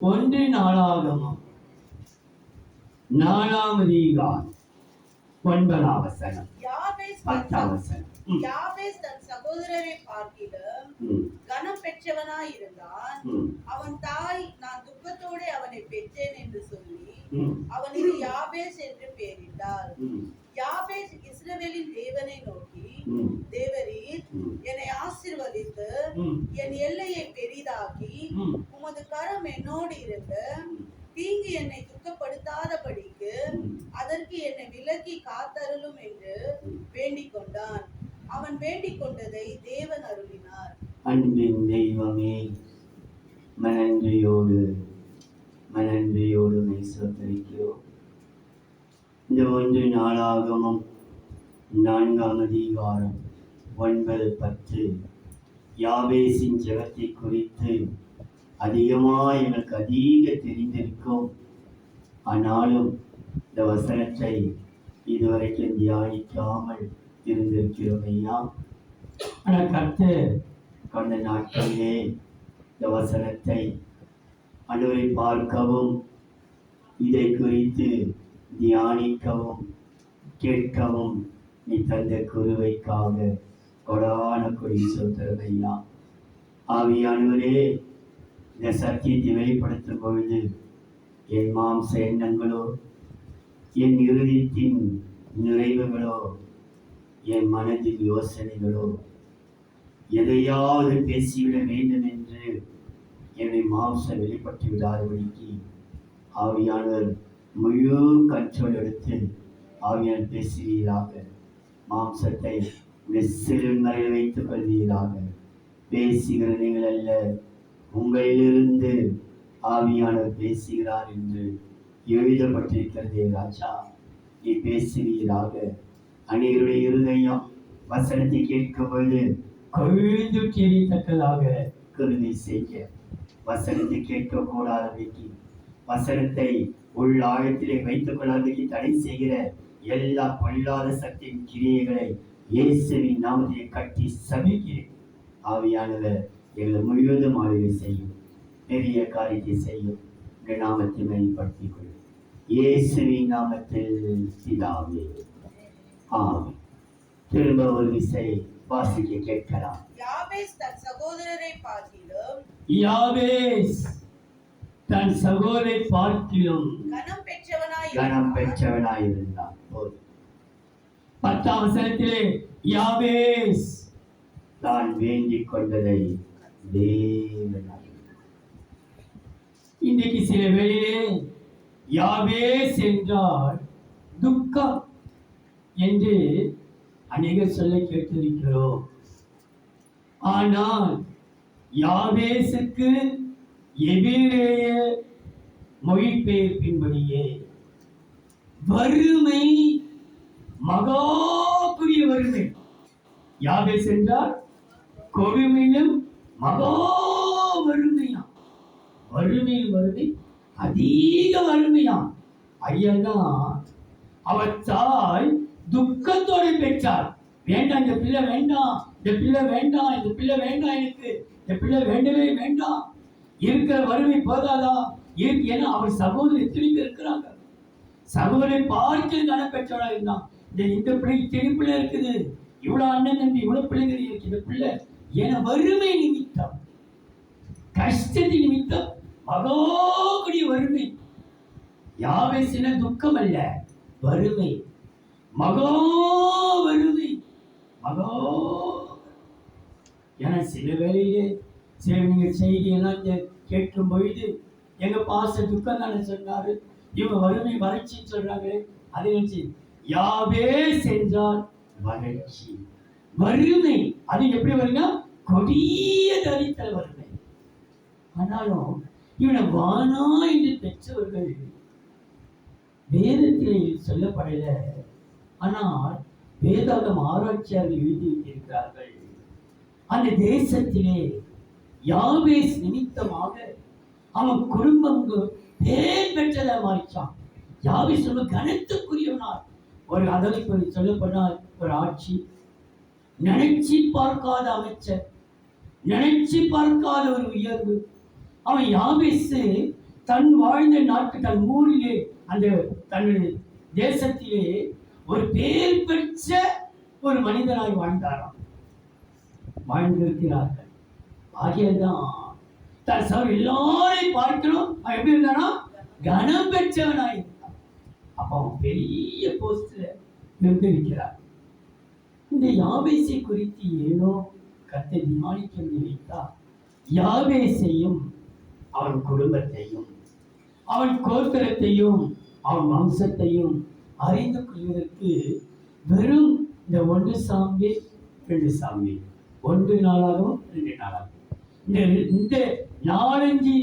ஒன்று நாளாகமம் 4ஆம் அதிகாரம் 9ஆம் வசனம். யாபேஸ் 10ஆம் வசனம். தன் சகோதரரை பார்க்கிலும் கனம் பெற்றவனாய் இருந்தான். அவன் தாய், நான் துக்கத்தோடு அவனை பெற்றேன் என்று சொல்லி அவனுக்கு யாபேஸ் என்று பெயரிட்டாள். யாபேஸ் இஸ்ரவேலின் தேவனை நோக்கி, தேவரீர் என்னை ஆசீர்வதித்து என் எல்லையை பெரிதாக்கி உமது கரம் என்னோடு இருந்து தீங்கு என்னை துக்கப்படுத்தாதபடிக்கு அதற்கு என்னை விலக்கி காத்தருளும் என்று வேண்டிக் கொண்டான். அவன் வேண்டிக் கொண்டதை தேவன் அருளினார். அன்பின் தெய்வமே, மனன்றியோடு சோதரிக்கிறோம். இந்த 1 நாளாகமம் 4ஆம் அதிகாரம் 9, 10 யாபேசின் ஜெபத்தை குறித்து அதிகமாக எங்களுக்கு தெரிந்திருக்கும். ஆனாலும் இந்த வசனத்தை இதுவரைக்கும் தியானிக்காமல் இருந்திருக்கிறோம் ஐயா. ஆனால் கர்த்தர் கடந்த நாட்களிலே இந்த வசனத்தை ஆண்டவரை பார்க்கவும், இதை குறித்து தியானிக்கவும் கேட்கவும் நீ தந்த குருவைக்காக கொடான கொடி சொல்கிறது ஐயா. ஆவியானவரே, இந்த சத்தியத்தை வெளிப்படுத்தும் பொழுது என் மாம்ச எண்ணங்களோ, என் இருதயத்தின் நிறைவுகளோ, என் மனதின் யோசனைகளோ எதையாவது பேசிவிட வேண்டும் என்று என்னை மாம்சம் வெளிப்பட்டு விடாதபடிக்கு ஆவியானவர் முழு கண்ட்ரோல் எடுத்து ஆவியானவர் பேசுவீராக. மாம்சத்தை சிறுமறையில் வைத்துக் கொள்வீராக. பேசுகிற நீங்கள் அல்ல, உங்களிலிருந்து ஆவியானவர் பேசுகிறார் என்று எழுதப்பட்டிருக்கிறதே ராஜா. நீ பேசுவீராக. அநேகருடைய இருதயம் வசனத்தை கேட்கும் பொழுது கொழுந்து தெரியத்தக்கதாக கருணை செய்ய, வசனத்தை கேட்கக்கூடாதவைக்கு, வசனத்தை உள் ஆழத்திலே வைத்துக் கொள்ளாதவைக்கு தடை செய்கிற எல்லா பொல்லாத சக்தியின் கிரியைகளை இயேசுவின் நாமத்தை கட்டி சபிக்கிறேன். ஆவியானவர் எங்களை முழுவதும் ஆளுகை செய்யும், பெரிய காரியத்தை செய்யும். இந்த நாமத்தை மேம்படுத்திக் கொள்ளும் இயேசுவின் நாமத்தில் பிதாவே, ஆமென். திரும்ப ஒரு விசை வாசிக்க கேட்கலாம். யாபேஸ் தன் சகோதரரை பார்க்கிலும் கனம் பெற்றவனாய் இருந்தான். 10ஆம் வசனத்திலே யாபேஸ் தான் வேண்டிக் கொண்டதை தேவன். இன்றைக்கு சில வேளையிலே யாபேஸ் என்றால் துக்கம் என்று அநேகர் சொல்ல கேட்டிருக்கிறோம். ஆனால் யாபேசுக்கு எபிரேய மொழிபெயர்ப்பின்படியே வறுமை, மகா பெரிய வறுமை. யாபேஸ் என்றால் கொடுமையிலும் மகா வறுமையா, வறுமையில் வறுமை, அதிக வறுமையாம். ஐயதான் அவர் தாய் துக்கத்தோடு பெற்றார். வேண்டாம், இந்த பிள்ளை வேண்டாம், இந்த பிள்ளை வேண்டாம், இந்த பிள்ளை வேண்டாம், எனக்கு இந்த பிள்ளை வேண்டவே வேண்டாம், இருக்கிற வறுமை போதாதா இருக்கு. ஏன்னா அவர் சகோதரி எத்தனை பேர் இருக்கிறாங்க. சகோதரை பார்த்து கன பெற்றவராக இருந்தான். இந்த பிள்ளை பிள்ளை இருக்குது, இவ்வளவு அண்ணன் தம்பி இவ்வளவு பிள்ளைகள் இருக்கு. இந்த பிள்ளை ஏன்னா வறுமை நிமித்தம், கஷ்டத்தின் நிமித்தம், மகாக்கூடிய வறுமை. யாபேசின துக்கம் அல்ல, வறுமை, மகா வறுமை, மகா. ஏன்னா சில வேளையிலே சில நீங்கள் செய்தியெல்லாம் கேட்கும் பொழுது எங்க பாச துக்கம் தானே சொன்னாரு, இவங்க வறுமை வறட்சின்னு சொல்றாங்களே, அதை நினைச்சு யாபேஸ் என்றால் வறட்சி, வறுமை. அது எப்படி வருங்க? கொடிய தரித்தல் வறுமை. ஆனாலும் இவனை வானா என்று பெற்றவர்கள் வேதத்தில் சொல்லப்படல. ஆனால் வேதாகம் ஆராய்ச்சியாளர்கள் எழுதியிருக்கிறார்கள், அந்த தேசத்திலே யாபேஸ் நிமித்தமாக அவன் குடும்பம் பேர் பெற்றதை மாறிச்சான். யாபேஸ் ரொம்ப கனத்துக்குரியவனார். ஒரு அதற்கு சொல்லப்படால் ஒரு ஆட்சி, நினைச்சு பார்க்காத அமைச்சர், நினைச்சு பார்க்காத ஒரு உயர்வு. அவன் யாபேசு தன் வாழ்ந்த நாட்டு தன் ஊரிலே அந்த தன் தேசத்திலே ஒரு பேர் பெற்ற ஒரு மனிதனாய் வாழ்ந்தாராம், வாழ்ந்திருக்கிறார்கள். ஆகியதான் தன் சவர் எல்லாரையும் பார்க்கணும். அவன் எப்படி இருந்தானா? கனம் பெற்றவனாய் இருந்தான். அப்ப அவன் பெரிய போஸ்ட்ல இருந்திருக்கிறார். இந்த யாபேசை குறித்து ஏனோ கர்த்தர் தியானிக்க நினைத்தார். யாபேசையும் அவன் குடும்பத்தையும் அவன் கோத்திரத்தையும் அவன் வம்சத்தையும் அறிந்து கொள்வதற்கு வெறும் இந்த 1 சாமுவேல் 2 சாமுவேல் 1 நாளாகவும் 2 நாளாகவும் இந்த 4-5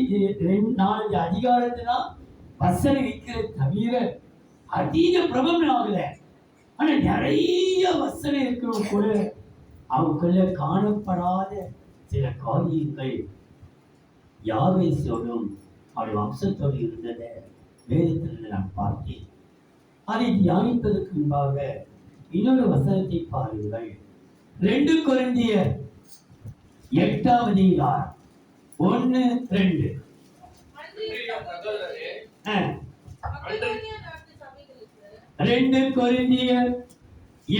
அதிகாரத்தினா வசனம் இருக்கிற தவிர அதிக பிரபலம் ஆகல. ஆனா நிறைய வசனம் இருக்கிறவங்க கூட அவங்களுக்குள்ள காணப்படாத சில காரியங்கள் யாவேசோடும் அவருடைய வம்சத்தோடு இருந்ததை வேதத்தில் நான் பார்த்தேன். அதை தியானிப்பதற்கு முன்பாக இன்னொரு வசனத்தை பாருங்கள். 2 கொரிந்தியர் 8ஆம் அதிகாரம் 1-2. மக்கெதோனியா நாட்டு சபைகளுக்கு 2 கொரிந்தியர்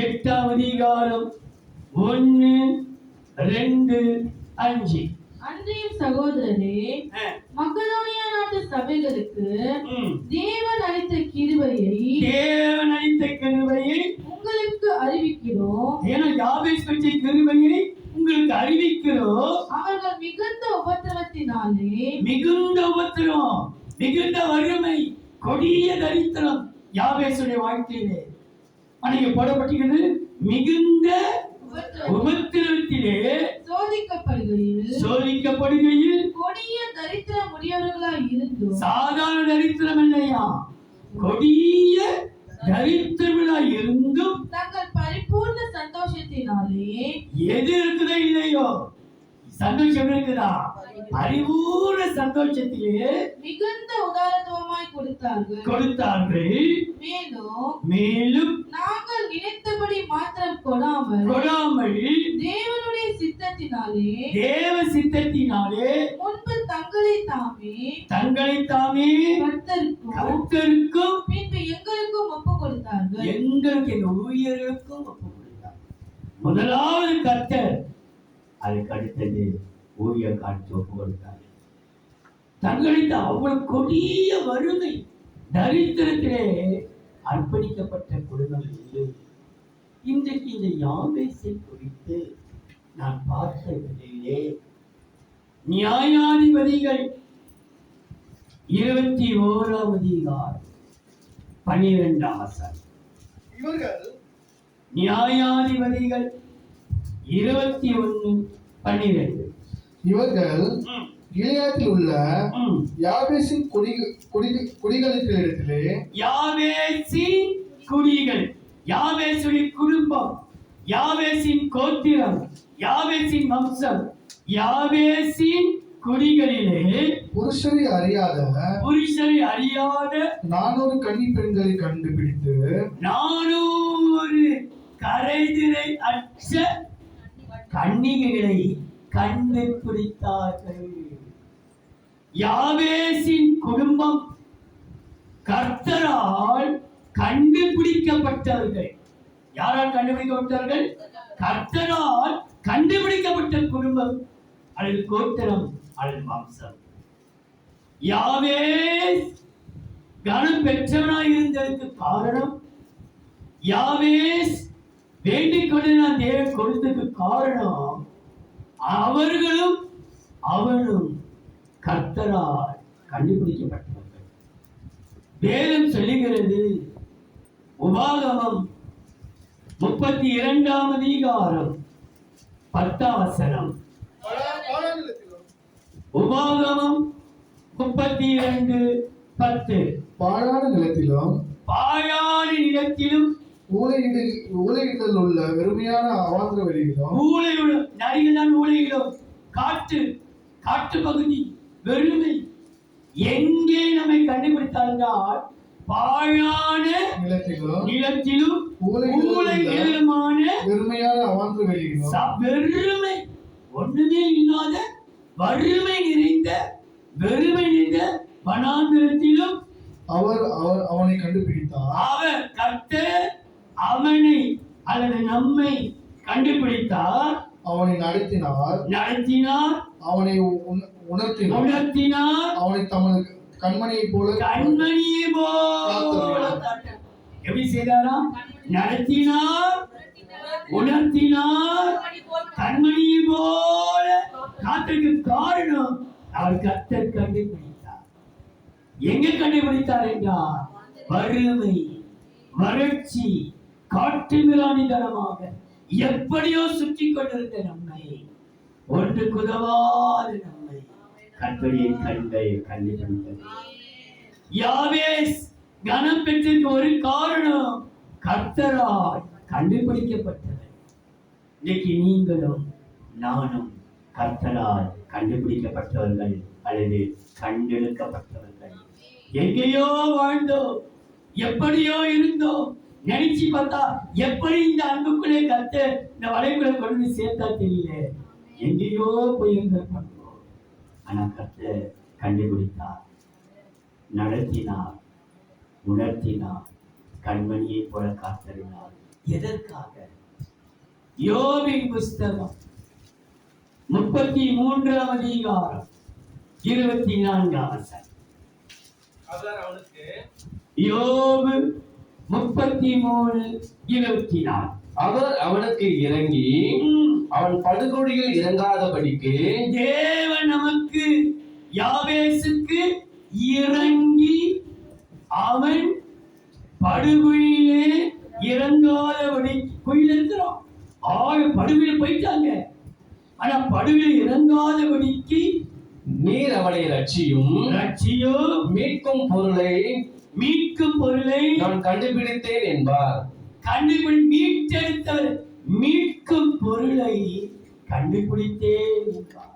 8ஆம் அதிகாரம் 1-2-5. அன்றையும் சகோதரரே, மக்கெதோனியா நாட்டு சபைகளுக்கு தேவன் அளித்த கிருபையை உங்களுக்கு அறிவிக்கிறோம். ஏன்னா யாபேஸ் பெற்ற கிருபையை உங்களுக்கு அறிவிக்கிறோம். அவர்கள் மிகுந்த உபத்திரவத்தினாலே, மிகுந்த உபத்திரம், மிகுந்த வறுமை, கொடிய தரித்திரம் யாபேசுடைய வாழ்க்கையிலே அன்னைக்கு போடப்பட்டிருக்கிறது. மிகுந்த உபத்திரத்திலே சோதிக்கப்படுகையில் கொடிய தரித்திரம் உடையவர்களாய் இருந்தும், சாதாரண தரித்திரம் இல்லையா, கொடிய தரித்திரங்களாய் இருந்தும் தங்கள் பரிபூர்ண சந்தோஷத்தினாலே, எது இருக்குதோ இல்லையோ சந்தோஷம் இருக்குதா, பரிபூர்ண சந்தோஷத்திலே மிகுந்த உதாரத்துவமாய் கொடுத்தார்கள். மேலும் நாங்கள் நினைத்தபடி மாத்திரம் கொடாமல் தேவனுடைய சித்தத்தினாலே, தேவ சித்தத்தினாலே முன்பு தங்களை தாமே கர்த்தருக்கும் பின்பு எங்களுக்கும் ஒப்பு கொடுத்தார்கள். எங்களுக்கு எங்க ஊழியர்களுக்கும் ஒப்பு கொடுத்தார். முதலாவது கர்த்தர், அதுக்கு அடுத்தது ஊழியக்காரருக்கு ஒப்பு கொடுத்தார். தங்களுக்கு அவ்வளவு கொடிய வறுமை தரித்திரத்திலே அர்ப்பணிக்கப்பட்ட குடும்பம் இல்லை. இன்றைக்கு இந்த யாபேசை குறித்து நான் பார்த்ததிலே நியாயாதிபதிகள் 21ஆம் அதிகாரம் 12ஆம் வசனம். நியாயாதிபதிகள் 21:12. இவர்கள் கிலியாத்தில் உள்ள யாபேசின் குடிகளிடத்திலே, யாபேசின் குடிகள், யாபேசுடைய குடும்பம், யாபேசின் கோத்திரம், யாபேசின் வம்சம், யாபேசின் குடிகளிலே புருஷரை அறியாத 400 கன்னி பெண்களை கண்டுபிடித்து 400 கரைதிரை அற்ற கன்னிகைகளை கண்டுபிடித்தார்கள். யாபேசின் குடும்பம் கர்த்தரால் கண்டுபிடிக்கப்பட்டவர்கள். யாரால் கண்டுபிடிக்கப்பட்டார்கள்? கர்த்தரால் கண்டுபிடிக்கப்பட்ட குடும்பம் அல்லது கோத்திரம் அல்லது வம்சம். யாவேஸ் கனம் பெற்றவனாய் இருந்ததற்கு காரணம், யாவேஸ் வேண்டிக் கொண்டு நான் தேவன் கொடுத்ததுக்கு காரணம், அவர்களும் அவனும் கர்த்தரால் கண்டுபிடிக்கப்பட்டவர்கள். வேதம் சொல்லுகிறது, உபாகமம் 32ஆம் அதிகாரம் 10ஆம் வசனம். உபாகமம் 32:10. பாழான நிலத்திலும் ஊழையிடல் உள்ள வெறுமையான அவாந்திர வெளியிலும், ஊழையிலும் காட்டு பகுதி வெறுமை எங்கே நம்மை கண்டுபிடித்தால் பாழான நிலத்திலும் ஊழையிலுமான வெறுமையான அவாந்திர வெளியிலும், வெறுமை ஒண்ணுமே இல்லாத வறுமை நிறைந்த வனாந்திரத்திலும் அவனை கண்டுபிடித்தார். கர்த்தர் அவனை அல்லது நம்மை கண்டுபிடித்தார், அவனை நடத்தினார், அவனை உணர்த்தினார், அவனை தமது கண்மணியை போல எப்படி செய்தாரா? நடத்தினார், உணர்த்தினார், கண்மணியை போல காத்திற்கு காரணம் அவர் கர்த்தர் கண்டுபிடித்தார். எங்க கண்டுபிடித்தார் என்றால் வறுமை, வறட்சி, காட்டு மிராணிதனமாக எப்படியோ சுற்றி கொண்டிருந்த நம்மை, ஒன்று குதவாத நம்மை கர்த்தருடைய கண்கள் கண்டுபிடித்தது. யாவேஸ் கனம் பெற்றிருக்க ஒரு காரணம் கர்த்தரால் கண்டுபிடிக்கப்பட்டது. இன்னைக்கு நீங்களும் நானும் கர்த்தரால் கண்டுபிடிக்கப்பட்டவர்கள் அல்லது கண்டெடுக்கப்பட்டவர்கள். எங்கேயோ வாழ்ந்தோம், எப்படியோ இருந்தோம், நினைச்சு பார்த்தா எப்படி இந்த அன்புக்குள்ளே கர்த்தர் இந்த வலைக்குள்ள கொண்டு சேர்த்தா தெரியல. எங்கேயோ போயிருந்தோம், ஆனா கர்த்தர் கண்டுபிடித்தார், நடத்தினார், உணர்த்தினார், கண்மணியை போல காத்தறினார். எதற்காக? யோபின் புஸ்தகம் 33ஆம் அதிகாரம் 24ஆம் வசனம். யோபு 33:24. அவர் அவனுக்கு இறங்கி அவன் படுகொடியில் இறங்காதபடிக்கு தேவன் நமக்கு யாவேசுக்கு இறங்கி அவன் படுகுழியிலே இறங்காதபடி. குழியில் இருக்கிறோம், படுகுழியில் போயிட்டாங்க, ஆனா படுகுழியில் இறங்காதபடிக்கு நீர் அவனை ரட்சியும் மீட்கும் பொருளை நான் கண்டுபிடித்தேன் என்பார். மீட்டெடுத்தவர் மீட்கும் பொருளை கண்டுபிடித்தேன் என்பார்.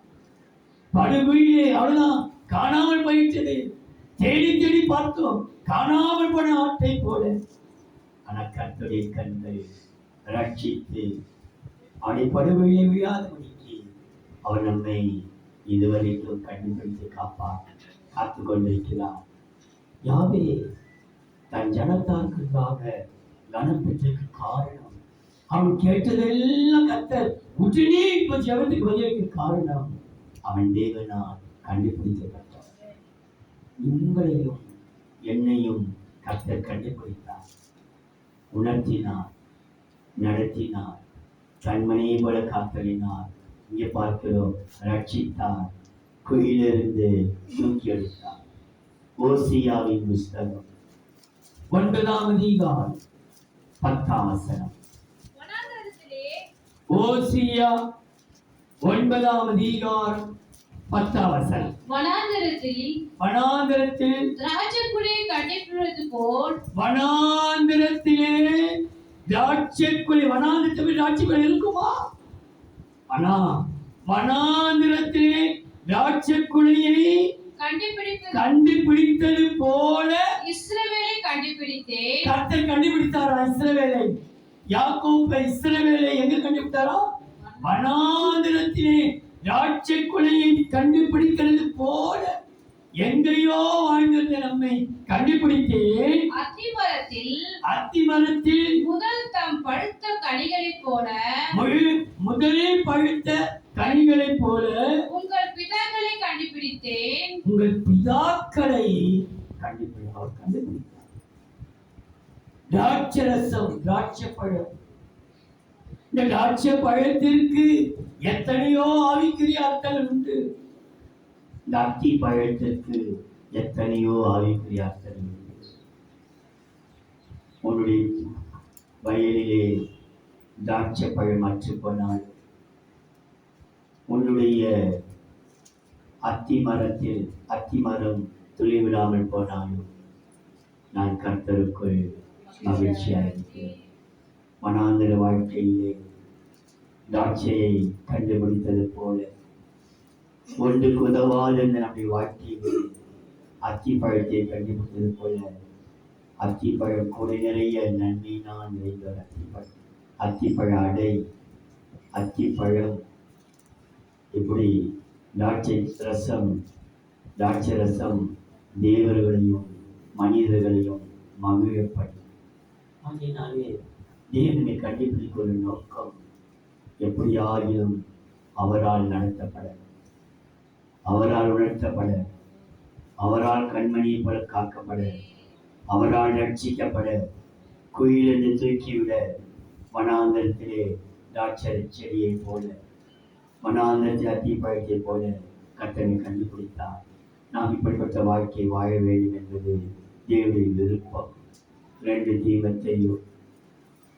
படுகுழியிலே அவ்வளவுதான், காணாமல் போயிட்டது. தேடி தேடி பார்த்தோம், காணாமல் போன ஆட்டை போல. ஆனா கர்த்தருடைய கண்கள் ரட்சித்து அவனை படுகொழியை விழாதபடிக்கு அவர் நம்மை இதுவரைக்கும் கண்டுபிடித்து காத்து கொண்டிருக்கிறார். யாவே தன் ஜனத்தாருக்காக கனம் பெற்றதுக்கு காரணம், அவன் கேட்டதெல்லாம் கர்த்தர் உடனே இப்ப ஜெபத்துக்கு பதிலுக்கு காரணம் அவன் தேவனால் கண்டுபிடிக்கப்பட்டார். உங்களையும் என்னையும் கர்த்தர் கண்டுபிடித்தார், உணர்த்தினார், நடத்தினார், கண்மணியை போல காத்தலினார். இங்கே பார்க்கிறோம், ரட்சித்தார், குயிலிருந்து தூக்கி எடுத்தார். ஓசியாவின் புஸ்தகம் 9ஆம் அதிகாரம் 10ஆம் வசனம். ஓசியா 9ஆம் அதிகாரம் 10ஆம் வசனம். வனாந்திரத்தில் திராட்சைக்குலையை கண்டுபிடிப்பது போல் வனாந்திரத்திலே திராட்சைக்குலை. வனாந்திரத்தில் திராட்சைக்குலை இருக்குமா? ஆனா வனாந்திரத்திலே திராட்சைக்குலையை கண்டுபிடித்தது போல இஸ்ரவேலை கண்டுபிடித்தேன். கர்த்தர் கண்டுபிடித்தாரா இஸ்ரவேலை? யாக்கோபை இஸ்ரவேலை எங்க கண்டுபிடித்தாரா? வனாந்திரத்திலே திராட்சைக்குலையை கண்டுபிடிக்கிறது போல எங்கேயோ வாழ்ந்திருந்த நம்மை கண்டுபிடித்தேன். அத்திமரத்தில் முதல் தம் பழுத்த கனிகளைப் போல முதலில் பழுத்த கனிகளைப் போல உங்கள் பிதாக்களை கண்டுபிடித்தேன். உங்கள் பிதாக்களை கண்டுபிடித்தார். திராட்சரசம், திராட்சைப்பழம். இந்த திராட்சை பழத்திற்கு எத்தனையோ ஆவிக்குரிய அர்த்தங்கள் உண்டு. இந்த அத்தி பழத்திற்கு எத்தனையோ ஆவிக்குரிய அர்த்தங்கள் உண்டு. உன்னுடைய வயலிலே திராட்சை பழம் அற்று போனால், உன்னுடைய அத்திமரம் துளி விடாமல் போனாலும் நான் கர்த்தருக்குள் மகிழ்ச்சியாக இருக்கிறேன். வனாந்திர வாழ்க்கையிலே திராட்சையை கண்டுபிடித்தது போல ஒன்றுக்கு உதவாத நம்முடைய வாழ்க்கையிலே அத்திப்பழத்தை கண்டுபிடித்தது போல அத்திப்பழம் கூட நிறைய நன்மையினால் நிறைந்த அத்திப்பழ அடை, அத்திப்பழம், இப்படி திராட்சை ரசம், தேவர்களையும் மனிதர்களையும் மகிழப்படும். ஆகையினாலே தேவனை கண்டுபிடிக்க ஒரு நோக்கம், எப்படியாகிலும் அவரால் நடத்தப்பட, அவரால் உணர்த்தப்பட, அவரால் கண்மணியை போல காக்கப்பட, அவரால் ரட்சிக்கப்பட, குயிலிருந்து தூக்கிவிட, வனாந்தரத்திலே திராட்சை செடியை போல, வனாந்தரத்தில் அத்திப்பழத்தை போல கர்த்தரை கண்டுபிடித்தார். நாம் இப்படிப்பட்ட வாழ்க்கை வாழ வேண்டும் என்பது தேவனுடைய விருப்பம். 2 தீமோத்தேயு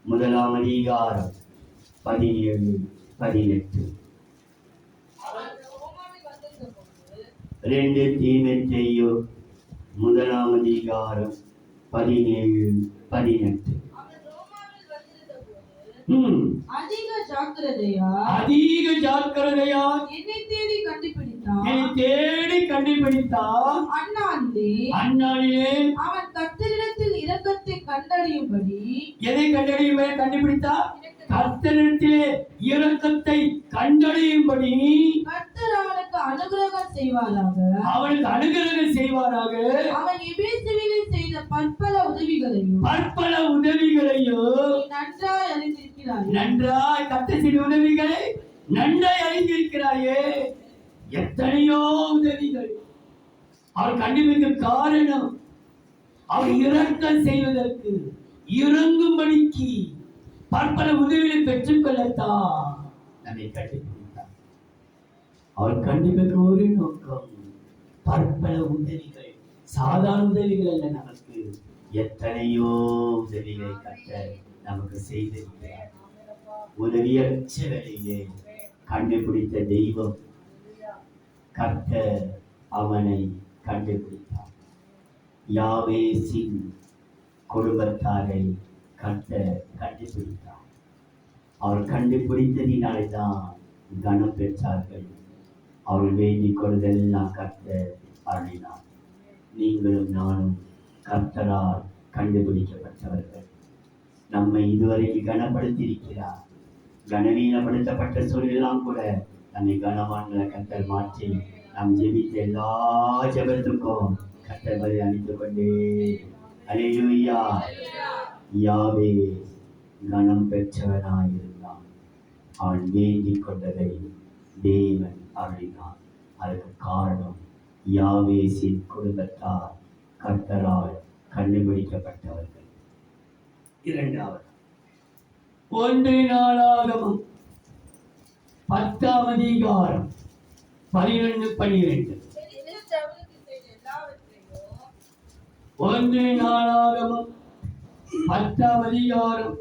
1 அதிகாரம் 17-18. 2 தீமோத்தேயு 1 அதிகாரம் 17-18. அதிக ஜாக்கிரதையா என்னை தேடி கண்டுபிடித்தான். அந்நாளிலே அவன் கர்த்தரிடத்தில் இரக்கத்தை கண்டறியும்படி. எதை கண்டுபிடித்தான்? கர்த்தரிடத்திலே இரக்கத்தை கண்டறியும்படி கர்த்தர் அவனுக்கு அனுகிரகம் செய்வாராக. அவன் எபேசுவிலே செய்த பற்பல உதவிகளையும் நன்றாய் அறிந்திருக்கிறாய். நன்றாய் கர்த்தர் செய்த உதவிகளை நன்றாய் அறிந்திருக்கிறாயே. எத்தனையோ உதவிகள் அவர் கண்டுபிடிக்க காரணம், அவர் இரக்கம் செய்வதற்கு, இறங்கும்படிக்கு பற்பல உதவிகளை பெற்றுக்கொள்ளத்தான் நம்மை கண்டுபிடித்தார். அவர் கண்டுபிடிக்க ஒரு நோக்கம், பற்பல உதவிகள், சாதாரண உதவிகள் அல்ல, நமக்கு எத்தனையோ உதவிகளை கற்ற நமக்கு செய்திருக்கிறார். உதவியற்ற வேளையிலே கண்டுபிடித்த தெய்வம் கர்த்தர் அவனை கண்டுபிடித்தார். யாவேசின் குடும்பத்தாரை கர்த்தர் கண்டுபிடித்தார். அவர் கண்டுபிடித்ததினாலே தான் கனம் பெற்றார்கள். அவர்கள் வேண்டிக் கொள்வதெல்லாம் கர்த்தர் அருளினார். நீங்களும் நானும் கர்த்தரால் கண்டுபிடிக்கப்பட்டவர்கள். நம்மை இதுவரைக்கும் கனப்படுத்தியிருக்கிறார். கனவீனப்படுத்தப்பட்ட சூழலெல்லாம் கூட நம்மை கனவான்களை கர்த்தர் மாற்றி நாம் ஜெபித்த எல்லா ஜெபத்துக்கும் கர்த்தர் பதில் அளித்துக் கொண்டே. அல்லேலூயா. யாவே கனம் பெற்றவனாயிருந்தான். அவன் வேண்டிக் கொண்டதை தேவன் அருளினான். அதற்கு காரணம், யாவேசின் குடும்பத்தார் கர்த்தரால் கண்டுபிடிக்கப்பட்டவர்கள். 2வது 1 நாளாகமம் 10 அதிகாரம் 11-12. 1 நாளாகமம் 10 அதிகாரம்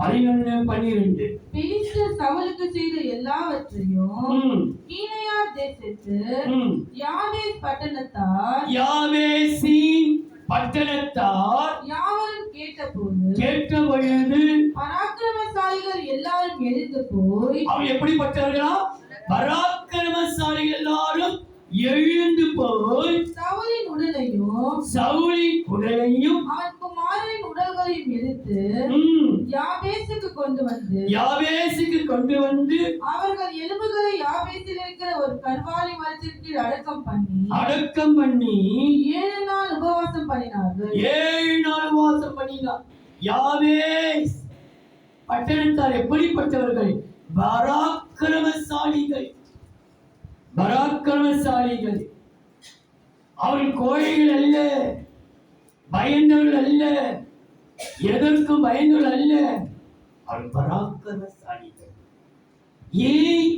11-12. பெலிஸ்தர் சவுலுக்கு செய்த எல்லாவற்றையும் கீலேயாத் தேசத்து யாவேஸ் பட்டணத்தார் யாவரும் கேட்டபொழுது பராக்கிரமசாலிகள் எல்லாரும் எழுந்து போய். அவன் எப்படிப்பட்டவர்களா? பராக்கிரமசாலிகள் எல்லாரும் எழுந்து போய் சவுலின் உடலையும் அவன் குமாரரின் உடல்களையும் எடுத்து யாபேசுக்கு கொண்டு வந்து அவர்கள் எலும்புகளை யாபேசில் இருக்கிற ஒரு கர்வாலி மரத்திற்கு அடக்கம் பண்ணி 7 நாள் உபவாசம் பண்ணினார்கள். யாவேஸ் பட்டணத்தார் எப்படிப்பட்டவர்கள்? பராக்கிரமசாலிகள். அவர்கள் கோழைகள் அல்ல, பயந்தவர்கள் அல்ல, எதற்கும் பயந்தவர்கள் அல்ல, அவர்கள் பராக்கிரமசாலிகள். ஏன்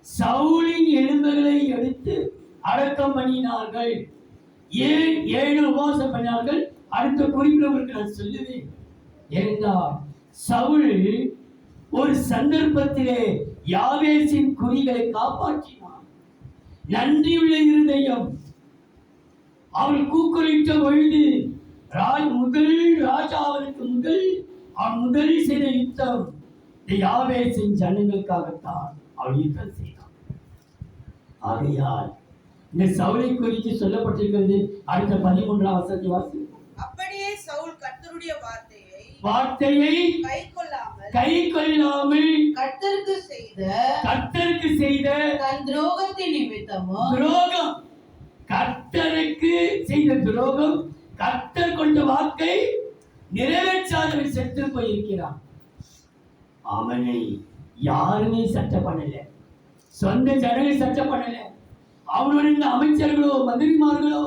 சவுலின் எலும்புகளை எடுத்து அடக்கம் பண்ணினார்கள்? ஏன் 7 உபவாசம் பண்ணினார்கள்? அடுத்த குறிப்பிடவர்களுக்கு நான் சொல்லுவேன். ஏனென்றால் சவுல் ஒரு சந்தர்ப்பத்திலே யாவேசின் குறிகளை காப்பாற்றினான். நன்றியுள்ள இருதயம். அவள் கூக்குரலிட்ட பொழுது முதல் செய்த யுத்தம் யாவேசின் ஜனங்களுக்காகத்தான் அவள் யுத்தம் செய்தாள். ஆகையால் இந்த சவுலை குறித்து சொல்லப்பட்டிருக்கிறது. அடுத்த 13ஆம் வசனத்தை வாசிப்போம். அப்படியே சவுல் கர்த்தருடைய வார்த்தையை கைக்கொள்ளாமல் கர்த்தருக்கு செய்த தன் துரோகத்தின் நிமித்தமும் துரோகம் கர்த்தருக்கு செய்த துரோகம், கர்த்தர் கொண்ட வாக்கை நிறைவேற்றாதவன் செத்து போயிருக்கிறான். அவனை யாருமே சட்டம் பண்ணல, சொந்த ஜனங்கள் சட்டம் பண்ணல. அவனோட இருந்த அமைச்சர்களோ மந்திரிமார்களோ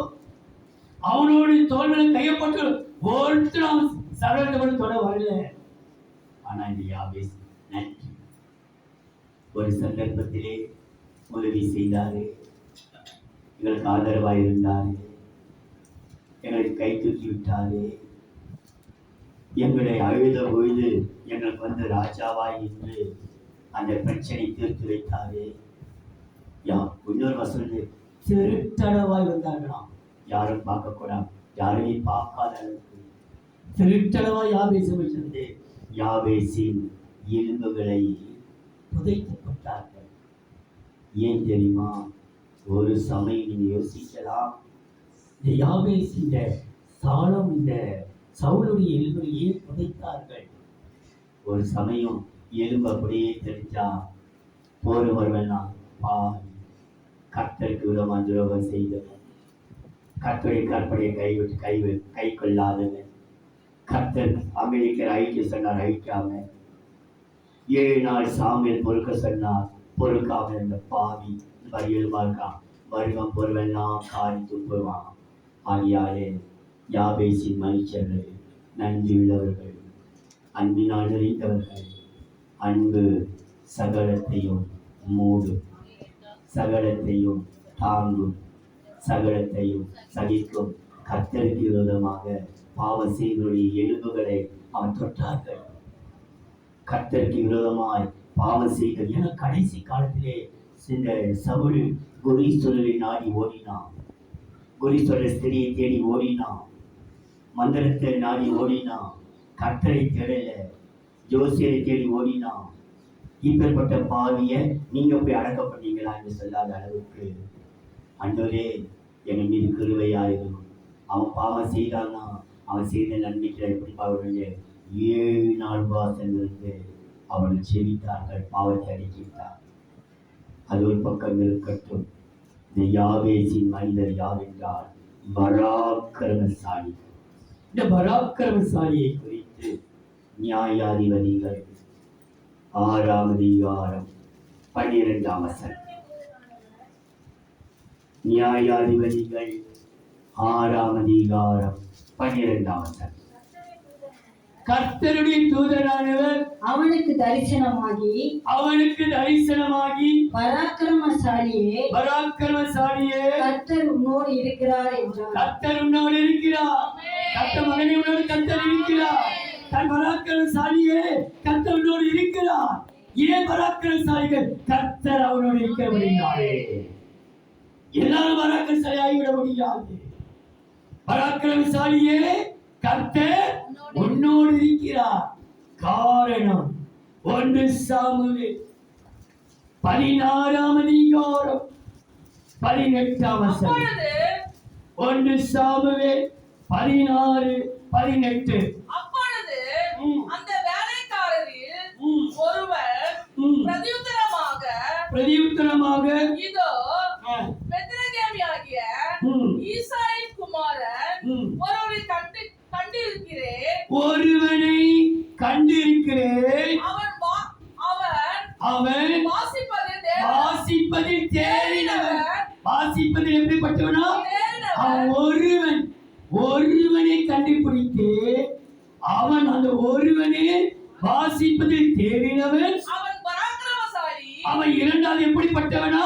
அவனோடு தோல்களை கையப்பட்டு ஒருத்தரும் சடலத்தை கூட தொட வரல. ஆனா இந்த யாபேஸ் நன்றி, ஒரு சந்தர்ப்பத்திலே உதவி செய்தாரு, எங்களுக்கு ஆதரவாக இருந்தாரு, எங்களுக்கு கை தூக்கி விட்டாரு, எங்களை அழுத பொழுது எங்களுக்கு வந்து ராஜாவாய் என்று அந்த பிரச்சனை தீர்த்து வைத்தாரு. இன்னொரு வசூல் திருட்டளவாய் வந்தார்களாம், யாரும் பார்க்கக்கூடாது, யாருமே பார்க்காத அளவுக்கு திருட்டளவாய் யாபேசு வச்சிருந்து யாபேசின் எலும்புகளை புதைத்து போட்டார்கள். ஏன் தெரியுமா? ஒரு சமயம் நீங்க யோசிக்கலாம், இந்த யாபேசின் சாலம் இந்த சவுளுடைய எலும்புகளை ஏன் புதைத்தார்கள்? ஒரு சமயம் எலும்பு அப்படியே தெரிஞ்சா போர் வருவெல்லாம் பாவி, கர்த்தருக்கு விரோதமாக துரோகம் செய்தவன், கர்த்தருடைய கற்பனையை கை கொள்ளாதவன், கர்த்தர் அமெரிக்கர் ஐக்கிய சொன்னார் ஐக்காம, 7 நாள் சாமியில் பொறுக்க சொன்னார் பொறுக்காம இருந்த பாவி வரியலுமா இருக்கான். வருகம் பொருவெல்லாம் காரி துப்புவான். ஆகியாலே யாபேசின் மனுஷர்கள் நன்றி உள்ளவர்கள், அன்பினால் நிறைந்தவர்கள். அன்பு சகலத்தையும் மூடும், சகலத்தையும் தாங்கும், சகலத்தையும் சகிக்கும். கர்த்தருக்கு விரோதமாக பாவம் செய்தவருடைய எலும்புகளை அவன் தொட்டார்கள். கர்த்தருக்கு விரோதமாய் பாவம் செய்த என கடைசி காலத்திலே இந்த சவுல் குரீஸ்வரரை நாடி ஓடினான், குரீஸ்வரர் ஸ்திரியை தேடி ஓடினான், மந்திரத்தை நாடி ஓடினான், கர்த்தரை தேடல, ஜோசியரை தேடி ஓடினான். இப்பேற்பட்ட பாவிய நீங்க போய் அடக்கப்பட்டீங்களா என்று சொல்லாத அளவுக்கு ஆண்டவரே எங்கள் மீது கிருபையாயிரும். அவன் பாவம் செய்தானா, அவன் செய்த நன்மைக்கு எப்படி பாவடைய 7 நாள் வாசலிருந்து அவர்கள் செவித்தார்கள், பாவத்தை அடிக்கிட்டார். அது ஒரு பக்கம் இருக்கட்டும். இந்த யாபேசின் மனிதர் யார் என்றால் பராக்கிரமசாலி. இந்த பராக்கிரமசாலியை குறித்து நியாயாதிபதிகள் 6ஆம் அதிகாரம் 12ஆம் வசனம். நியாயாதிபதிகள் 6ஆம் அதிகாரம் 12ஆம் வசனம். கர்த்தருடைய தூதரானவர் அவனுக்கு தரிசனமாகி பராக்கிரமசாலியே கர்த்தர் உன்னோடு இருக்கிறார் என்றார். கர்த்தர் உன்னோடு இருக்கிறார். கர்த்தர் மகனே உன்னோடு கர்த்தர் இருக்கிறார். தன் பராக்கிரமசாலியே கர்த்தர் உன்னோடு இருக்கிறார். ஏன் பராக்கிரமசாலிகள்? கர்த்தர் அவனோடு இருக்கிறபடினாலே. எல்லாரும் பராக்கிரமசாலி ஆகிவிட முடியாது. பராக்கிரமசாலியே கர்த்தர் உன்னோடு இருக்கிறார். காரணம் 1 சாமுவேல் 16ஆம் அதிகாரம் 18ஆம் வசனம். 1 சாமுவேல் 16:18. அப்பொழுது அந்த வேலைக்காரரில் ஒருவர் பிரதியுத்தரமாக இதோ பெத்லகேமியாகிய ஈசாயின் குமாரன் ஒருவனை கண்டிருக்கிறேன். அவன் வாசிப்பதில் தேறினவன். வாசிப்பதில் எப்படிப்பட்டவனா? அவன் ஒருவனை கண்டுபிடித்து அவன் அந்த ஒருவனே வாசிப்பதில் தேறினவன். அவன் 2வது எப்படிப்பட்டவனா?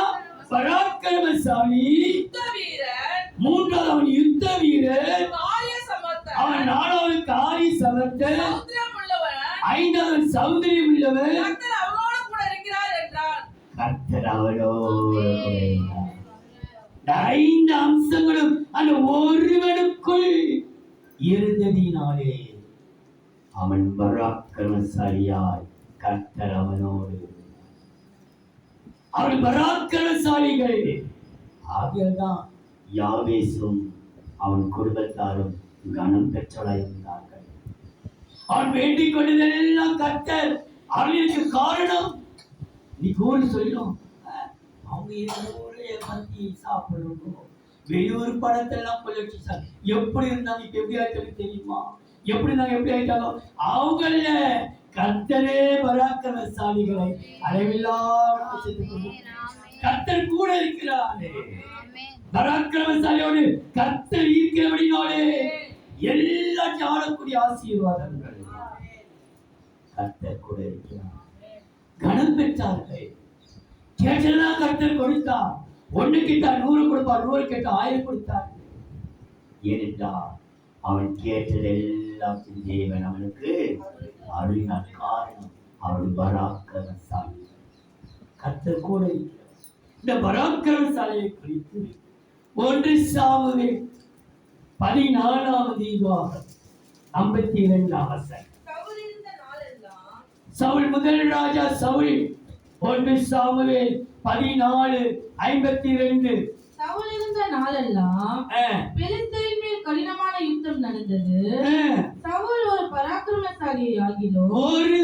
பராக்கிரமசாலி. 3வது அவன் யுத்த வீரன். அவன் 4வது காரிய சமர்த்தன். 5வது சௌந்தரியம் உள்ளவன். கர்த்தர் அவனோடு இருக்கிறார். 5 அம்சங்களும் அந்த ஒருவனுக்குள் இருந்ததினாலே அவன் பராக்கிரமசாலியாய் கர்த்தர் அவனோடு. அவன் பராக்கிரமசாலிகள். ஆகியதான் யாபேசும் அவன் குடும்பத்தாரும் கனம் பெற்றவளாய் இருந்தார்கள். அவன் வேண்டிக் கொண்டதெல்லாம் கர்த்தர் அவர்களுக்கு காரணம். நீ கூட சொல்லும் அவங்க பத்தி சாப்பிடணும், வெளியூர் படத்தெல்லாம் கொள்ளடிச்சு சார். எப்படி இருந்தாங்க, இப்ப எப்படி ஆயிட்டாங்க தெரியுமா? எப்படி இருந்தாங்க, எப்படி ஆயிட்டாங்க? அவங்கள கர்த்தரே பராக்கிரமசாலிகளை அளவில்லாமல் செய்து கொண்டிருக்கிறார். கர்த்தர் கூட இருக்கிறாரே. பராக்கிரமசாலியோடு கர்த்தர் இருக்கிறபடினாலே எல்லாத்தையும் ஆளக்கூடிய ஆசீர்வாதங்கள் கர்த்தர் கூட இருக்கிறார். கனம் பெற்றார்கள். கேட்டெல்லாம் கர்த்தர் கொடுத்தார். 1 கேட்டார் 100 கொடுப்பார், 100 கேட்டார் 1000 கொடுத்தார். ஏனென்றால் அவன் கேட்டதெல்லாம் தேவன் அவனுக்கு அருளினார். காரணம் அவன் பராக்கிரமசாலி. கர்த்தர் கூட இருக்கிறார். இந்த பராக்கிரமசாலியை குறித்து 1 சாமுவேல் 14ஆம் அதிகாரம் 52ஆம் வசனம். சவுல் முதல் ராஜா சவுல் 1 சாமுவேல் 14:52. சவுல் இருந்த நாளெல்லாம் பெலிஸ்தரின் மேல் கடினமான யுத்தம் நடந்தது. சவுல் ஒரு பராக்கிரமசாலியாகிலும் ஒரு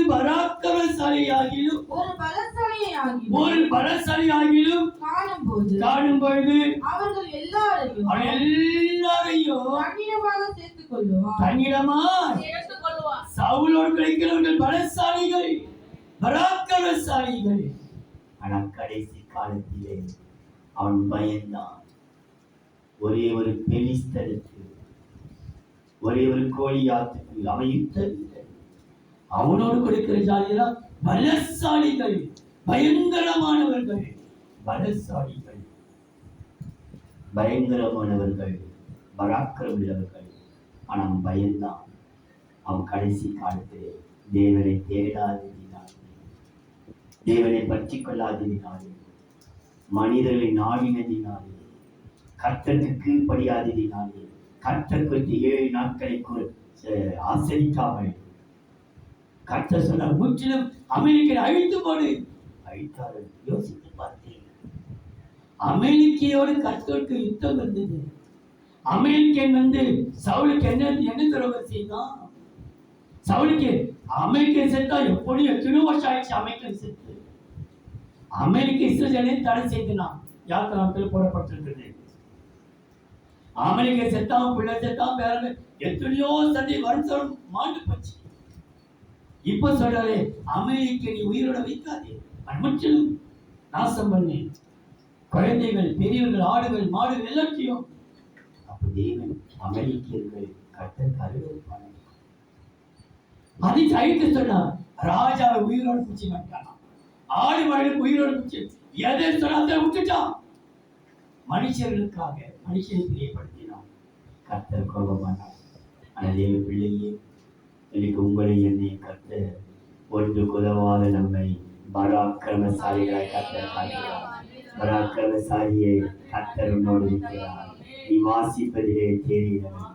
பலசாலியாகிலும் காணும்பொழுது அவர்கள் எல்லாரையும் தன்னிடமாக சேர்த்துக் கொள்வார். சவுலோடு கிடைக்கிறவர்கள் பலசாலிகள், பராக்கிரமசாலிகள். ஆனால் கடைசி காலத்திலே அவன் பயந்தான். ஒரே ஒரு பெலிஸ்தருக்கு, ஒரே ஒரு கோலியாத்துக்கு அவன் யுத்தவில்லை. அவனோடு கொடுக்கிற ஜாதியெல்லாம் பலசாலிகள், பயங்கரமானவர்கள், பலசாலிகள், பயங்கரமானவர்கள், பராக்கிரம் உள்ளவர்கள். ஆனால் பயந்தான். அவன் கடைசி காலத்திலே தேவனை தேடாததினாலே, தேவனை பற்றி கொள்ளாததினாலே, மனிதர்களை நாடினதினாலே, கர்த்தருக்கு கீழ்ப்படியாததினாலே, கர்த்தர் குறித்து 7 நாட்களை ஆசரிக்காமல் கர்த்தர் சொன்னார், முற்றிலும் அமெரிக்கரை அழித்து போடு. அழித்தார்கள். யோசித்து பார்த்தேன். அமெரிக்கையோடு கர்த்தருக்கு யுத்தம் வந்தது. அமெரிக்கன் சவுலுக்கு என்ன துரோகம் செய்தான்? சவுலுக்கு அமெரிக்கன் செத்தா எப்படியும் எத்தனையோ வருஷம் ஆயிடுச்சு. அமெரிக்கன் செத்து அமெரிக்க இஸ்ரேலை தடை செய்தான். யாத்திராக்கள் போடப்பட்டிருக்கிறது. அமெரிக்க செத்தான், பிள்ளை செத்தான், வேற எத்தனையோ சந்தை வருஷம் மாண்டு போச்சு. இப்ப சொல்றாரு, அமெரிக்க நீ உயிரோட வைக்காதே, முற்றிலும் நாசம் பண்ணு. குழந்தைகள், பெரியவர்கள், ஆடுகள், மாடுகள் எல்லாத்தையும். அப்ப தேவன் அமெரிக்கர்கள் கர்த்தருக்கு அருள்பான அதை அழித்து சொன்னார். ராஜாவை உயிரோடு பிடிச்சி மாட்டான். ஆடு மாடுகளுக்கு உயிரோடு பிடிச்சி எதை சொன்னாத விட்டுட்டான். மனுஷர்களுக்காக மனுஷனை பிரியப்படுத்தினான். கர்த்தர் கோபமானார். ஆனால் தேவ பிள்ளையே, இன்னைக்கு உங்களை என்னை கர்த்தர் ஒன்று உதவாத நம்மை பராக்கிரமசாலிகளாய் கர்த்தர் காட்டுகிறார். பராக்கிரமசாலியை கர்த்தர் உன்னோடு இருக்கிறார். நீ வாசிப்பதிலே தேறினவன்,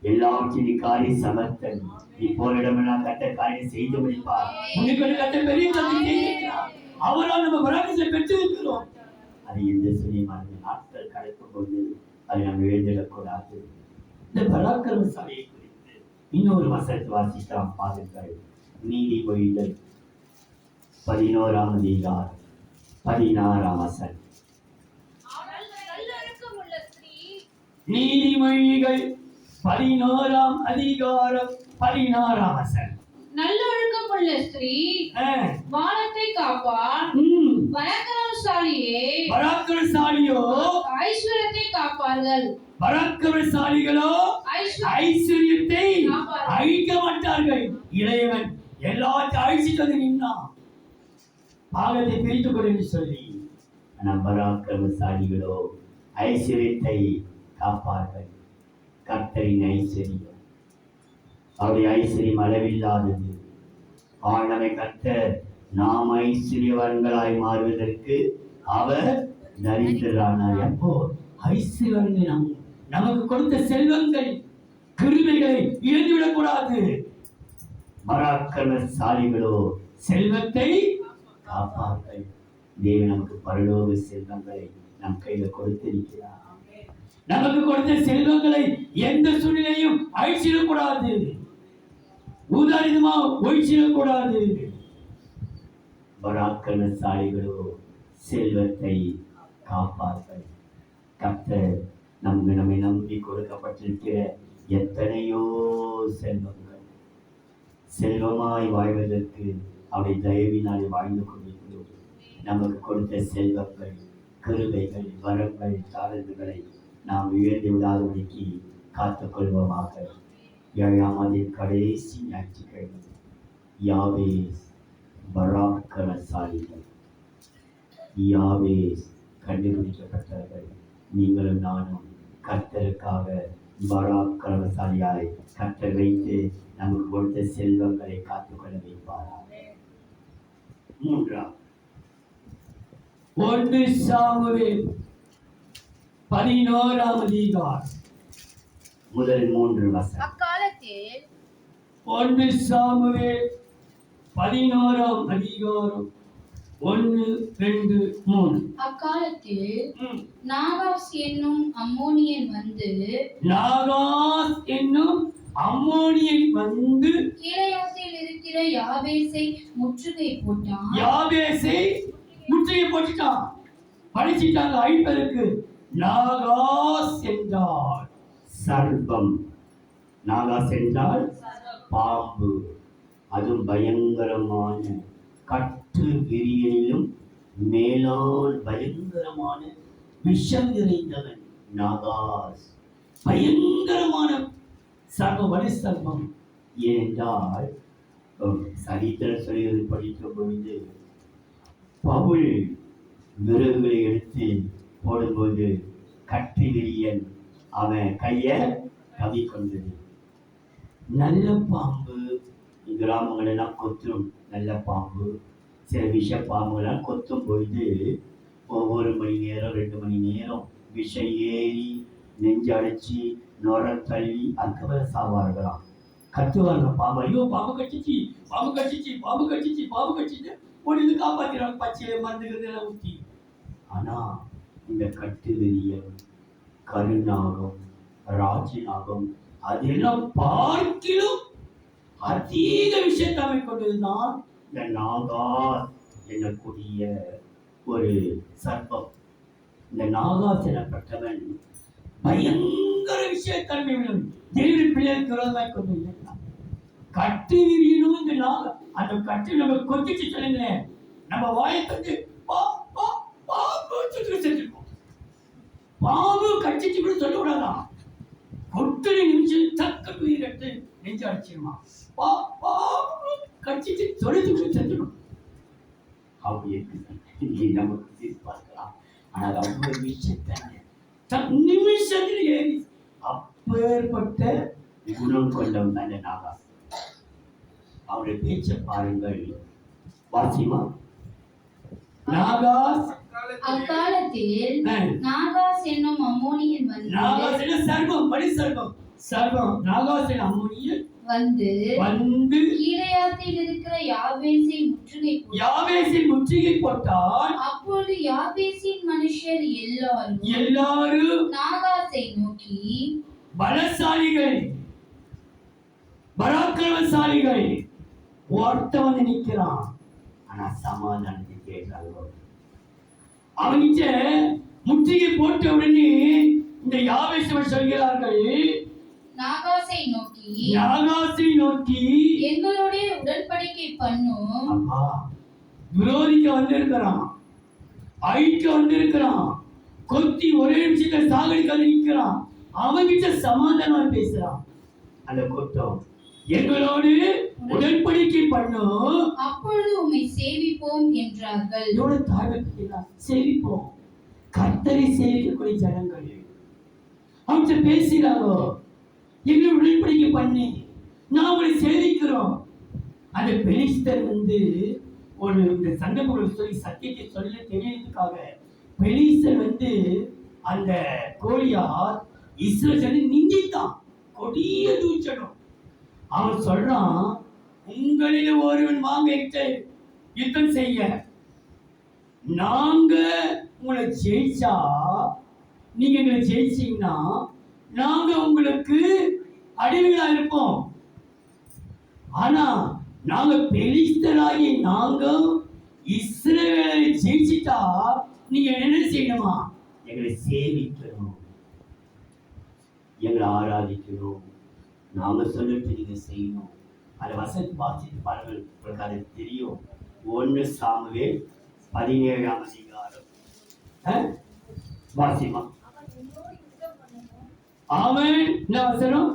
எல்லாவற்றையும் நீ காரி சமர்த்தன். நீ போரிடமெல்லாம் கர்த்தர் காரியம் செய்து முடிப்பார். கர்த்தர் பெரிய அவரால் நம்ம பராக்கிரமத்தை பெற்றிருக்கிறோம். அது எந்த சுனியமான நாட்கள் கடக்கும் போது அதை நாம் எழுதிடக்கூடாது. இந்த பராக்கிரமசாலியை குறித்து இன்னொரு வசனத்தை வாசிக்கலாம் பாருங்கள். நீதிமொழிகள் 11ஆம் அதிகாரம் 16ஆம் வசனம். நீதிமொழிகள் 11ஆம் அதிகாரம் 16ஆம் வசனம். நல்லொழுக்கம் உள்ள ஸ்திரீ வானத்தை காப்பார். பராக்கிரமசாலியோ ஐஸ்வர்யத்தை காப்பார்கள். பராக்கிரமசாலிகளோ ஐஸ்வர்யத்தை அழிக்க மாட்டார்கள். இளையவன் எல்லாத்தையும் அழிச்சிட்டு வந்து நின்றான், பாகத்தை பிரித்துக் கொடு என்று சொல்லி. ஆனால் பராக்கிரமசாலிகளோ ஐஸ்வர்யத்தை காப்பார்கள். கர்த்தரின் ஐஸ்வர்யம், அவருடைய ஐஸ்வர்யம் அளவில்லாதது. ஆண்டவை கர்த்தர் நாம் ஐஸ்வர்யவான்களாய் மாறுவதற்கு அவர் தரித்திரரானார். எப்போ ஐஸ்வர்யங்கள் நமக்கு கொடுத்த செல்வங்கள், கிருபைகளை இழந்துவிடக் கூடாது. பராக்கிரமசாலிகளோ செல்வத்தை காப்பார்கள். தேவன் நமக்கு பரலோக செல்வங்களை நம் கையில கொடுத்திருக்கிறார். நமக்கு கொடுத்த செல்வங்களை எந்த சூழ்நிலையும் அழிச்சிடக்கூடாது, உதாரணமா ஒழிச்சிடக்கூடாது. பராக்கிரமசாலிகளோ செல்வத்தை காப்பார்கள். கர்த்தர் நம்மை நம்பி கொடுக்கப்பட்டிருக்கிற எத்தனையோ செல்வங்கள், செல்வமாய் வாழ்வதற்கு அவருடைய தயவினாலே வாழ்ந்து கொண்டிருக்கிறோம். நமக்கு கொடுத்த செல்வங்கள், கிருபைகள், வரங்கள், தாளந்துகளை நாம் இழந்து விடாதபடிக்கு காத்துக் கொள்வோமாக. 7ஆம் அதின் கடைசி ஞாயிற்றுக்கிழமை யாவேஸ் பராக்கிரமசாலிகள், யாவேஸ் கண்டுபிடிக்கப்பட்டவர்கள். நீங்களும் நானும் கர்த்தருக்காக பராக்கிரமசாலியாய் கர்த்தர் வைத்து நமக்கு கொடுத்த செல்வங்களை காத்துக்கொள்ள வைப்பாராக. 3 1 சாமுவேல் 11ஆம் அதிகாரம் முதல் 3 வசனம். அக்காலத்தில் 1 சாமுவேல் 11ஆம் அதிகாரம் 1, 2, 3. அக்காலத்தில் நாகாஸ் என்னும் அம்மோனியன் வந்து நாகாஸ் என்னும் அம்மோனியன் வந்து கீழையாத்தில் இருக்கிற யாபேசை முற்றுகை போட்டான். யாபேசை முற்றுகை போட்டுட்டான், படிச்சிட்டாங்க அழிப்பதற்கு. நாகாஸ் என்றால் சர்ப்பம். நாகாஸ் என்றால் பாம்பு. அதுவும் பயங்கரமான கட்டு விரியனிலும் மேலால் பயங்கரமான விஷம் நிறைந்தவன் நாகாஸ். பயங்கரமான சர்வ வலி சர்ப்பம். ஏனென்றால் சரித்திர சொல்லியது படிக்கும் பொழுது பவுல் விறகுகளை எடுத்து போடும்போது கட்டு விரியன் அவன் கைய கவிக்கொண்டது. நல்ல பாம்பு கிராமங்களெல்லாம் கொத்தும். நல்ல பாம்பு, சில விஷ பாம்புகள்லாம் கொத்தும் பொழுது ஒவ்வொரு மணி நேரம் 2 மணி நேரம் விஷம் ஏறி நெஞ்சு அடைச்சி நுர தள்ளி அதுக்கப்புறம் சாவார்களாம். கத்துவாங்க பாம்பு, ஐயோ பாம்பு கடிச்சிச்சு, பாம்பு கடிச்சிச்சு, பாம்பு கடிச்சிச்சு, பாம்பு கடிச்சிச்சு, ஒன்று காப்பாற்றிடுறாங்க பச்சை மருந்துகள் ஊற்றி. ஆனா இந்த கட்டு வெறியன், கருநாகம், ராஜநாகம் அதெல்லாம் பார்க்கிலும் அதிக விஷயத்தமை கொண்டதுதான் இந்த நாகாஸ் எனக்கூடிய ஒரு சர்ப்பம். இந்த நாகாஸ் எனப்பட்டவன் பயங்கர விஷயத்தன்மை உள்ளவன். தேவனுடைய பிள்ளைகளுக்கு விரோதமாய் கொண்டு கட்டு விரியனும் இந்த அந்த கட்டு நம்ம கொத்திச்சு சொல்லுங்களேன், நம்ம வாயை தந்து செஞ்சிருக்கோம். பாம்பு கடிச்சிச்சு கூட சொல்ல விடாதான். கொட்டனை நிமிஷம் தக்க உயிர் எடுத்து நெஞ்சு அடிச்சிருமா. பாம்பு கடிச்சிச்சு தொலைச்சு கூட செஞ்சிடும். அப்படி இருக்கு நமக்கு தீர்ப்பார்க்கலாம். ஆனால் அவ்வளவு விஷயத்தை நிமிஷத்தில் ஏறி அப்பேற்பட்ட குணம் கொண்டவன் அந்த நாகாஸ். அவருடைய பேச்சை பாருங்கள், வாசிமா. நாகாஸ் அக்காலத்தில் நாகாஸ் என்னும் அம்மோனியன் வந்து நாகாஸ் என்ன சர்வம், படி சர்வம், சர்வம். நாகாஸ் என்ன அம்மோனியன் வந்து கீழையாத்தில் இருக்கிற யாபேசை முற்றுகை போட்டான். யாபேசை முற்றுகை போட்டான். அப்பொழுது யாபேசின் மனுஷர் எல்லாரும் நாகாசை நோக்கி, பலசாலிகள், பராக்கிரமசாலிகள், ஒருத்தன் வந்து நிற்கிறான். ஆனா சமாதானத்தை கேட்டாங்க. அவங்கிட்ட முற்றுகை போட்ட உடனே இந்த யாபேசவர் சொல்கிறார்கள், நாகாசை நோக்கி எங்களுடைய உடன்படிக்கை பண்ணும். அப்பா விரோதிக்க வந்திருக்கிறான், அழிக்க வந்திருக்கிறான், கொத்தி ஒரே நிமிஷத்தை சாகடிக்க வந்து நிற்கிறான். அவங்கிட்ட சமாதானம் பேசுறான். அந்த கூட்டம் எங்களோடு உடன்படிக்கை பண்ணும், அப்பொழுது உம்மை சேவிப்போம் என்றார்கள். இதோட தாழ்வு சேவிப்போம். கர்த்தரை சேவிக்கக்கூடிய ஜனங்கள் அவங்க பேசுகிறாங்க, எங்களை உடன்படிக்கை பண்ணி நான் உங்களை சேவிக்கிறோம். அந்த பெலிஸ்தர் வந்து ஒரு இந்த சண்டை சொல்லி சத்தியத்தை சொல்ல தெரியறதுக்காக பெலிஸ்தர் வந்து அந்த கோலியாத் இஸ்ரவேலை நிந்தித்தான், கொடிய தூச்சணும். அவன் சொல்றான், உங்களில் ஒருவன் வாங்க யுத்தம் செய்ய, நாங்க உங்களை ஜெயிச்சா, நீங்க எங்களை ஜெயிச்சீங்கன்னா நாங்க உங்களுக்கு அடிமையா இருப்போம். ஆனா நாங்க பெலிஸ்தராகி நாங்க இஸ்ரவேலை ஜெயிச்சிட்டா நீங்க என்ன செய்யணுமா, எங்களை சேவிக்கணும், எங்களை ஆராதிக்கணும், நாம சொல்லிட்டு நீங்க செய்யணும். அந்த வசனத்தை வாசித்து பாருங்கள், உங்களுக்கு அது தெரியும். 1 சாமுவேல் 17ஆம் அதிகாரம் வாசிமா. ஆமென். என்ன வசனம்?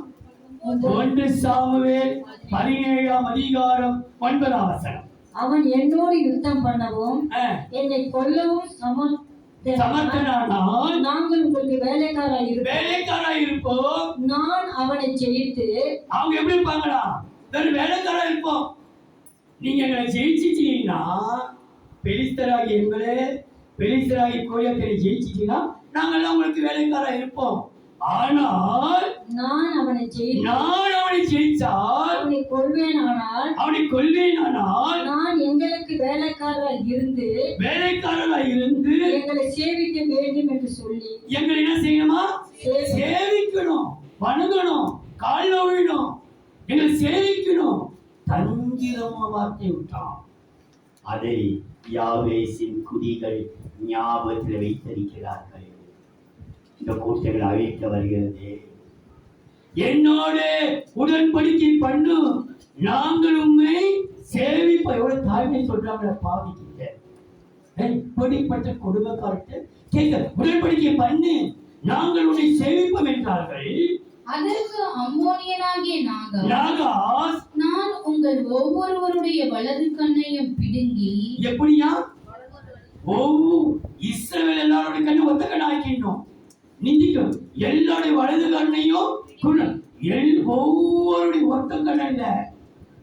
1 சாமுவேல் 17ஆம் அதிகாரம் 9ஆம் வசனம். அவன் என்னோடு யுத்தம் பண்ணவும் என்னை கொல்லவும் சமர்த்தனானால் நாங்கள் உங்களுக்கு வேலைக்காராய் இருப்போம். நான் அவனை ஜெயித்து. அவங்க எப்படி இருப்பாங்களா? வெறும் வேலைக்காரா இருப்போம். நீங்க எங்களை ஜெயிச்சிட்டீங்கன்னா, பெலிஸ்தராகி எங்களே, பெலிஸ்தராகி கோலியாத்தை ஜெயிச்சிட்டீங்கன்னா நாங்கெல்லாம் உங்களுக்கு வேலைக்காரா இருப்போம். ஆனால் நான் அவனை ஜெயிச்சால், அவனை கொல்வேனானால் நான் எங்களுக்கு வேலைக்காரராய் இருந்து எங்களை சேவிக்க வேண்டும் என்று சொல்லி. எங்களை என்ன செய்யணுமா? சேவிக்கணும், வணங்கணும், கால்ல விழணும், எங்களை சேவிக்கணும். தந்திரமா வார்த்தை விட்டான். அதை யாவேசின் குடிகள் ஞாபகத்தில் வைத்திருக்கிறார்கள். இந்த கூட்டங்கள் அழைக்க வருகிறது. என்னோடு உடன்படிக்கை பண்ணு, நாங்கள் உண்மை சேவிப்போம். எவ்வளவு தாய்மை சொல்றாங்க பாவிக்கிட்ட. இப்படிப்பட்ட கொடுமைக்காரத்தை கேட்க உடன்படிக்கை பண்ணு, நாங்கள் உன்னை சேவிப்போம் என்றார்கள். அதற்கு அம்மோனியனாகிய நாகாஸ், நான் உங்கள் ஒவ்வொருவருடைய வலது கண்ணையும் பிடுங்கி. எப்படியா? இஸ்ரவேல் எல்லாருடைய கண்ணு ஒத்த கண்ணு ஆக்கிடணும். நிந்திக்கும் எல்லாருடைய வலது கண்ணையும் ஒவ்வொருடைய ஒத்த கண்ண இல்ல,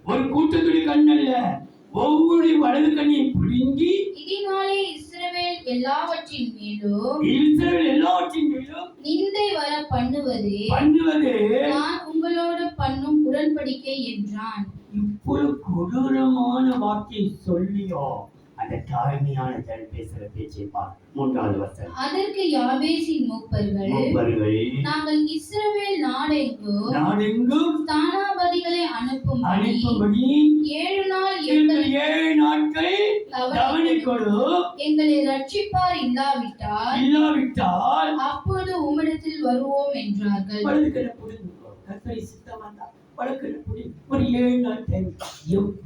ஒரு கூட்டத்துடைய கண்ணு இல்ல, ஒவ்வொருடைய வலது கண்ணையும் பிடுங்கி. இதனாலே இஸ்ரவேல் எல்லாவற்றின் மேலும் நிந்தை வர பண்ணுவதே நான் உங்களோடு பண்ணும் உடன்படிக்கை என்றான். இப்பொழுது கொடூரமான வார்த்தை சொல்லியோ அந்த தாழ்மையான ஜன பேசுற பேச்சை பார். 3வது வசனம். அதற்கு யாபேசின் மூப்பர்கள் நாங்கள் இஸ்ரவேல் நாடெங்கும் ஸ்தானாபதிகளை அனுப்பும்படி 7 நாட்கள் கவனிக்கொள்ளும். எங்களை ரட்சிப்பார் இல்லாவிட்டால் அப்போது உம்மிடத்தில் வருவோம் என்றார்கள். ஒரு 7 நாள் டைம்.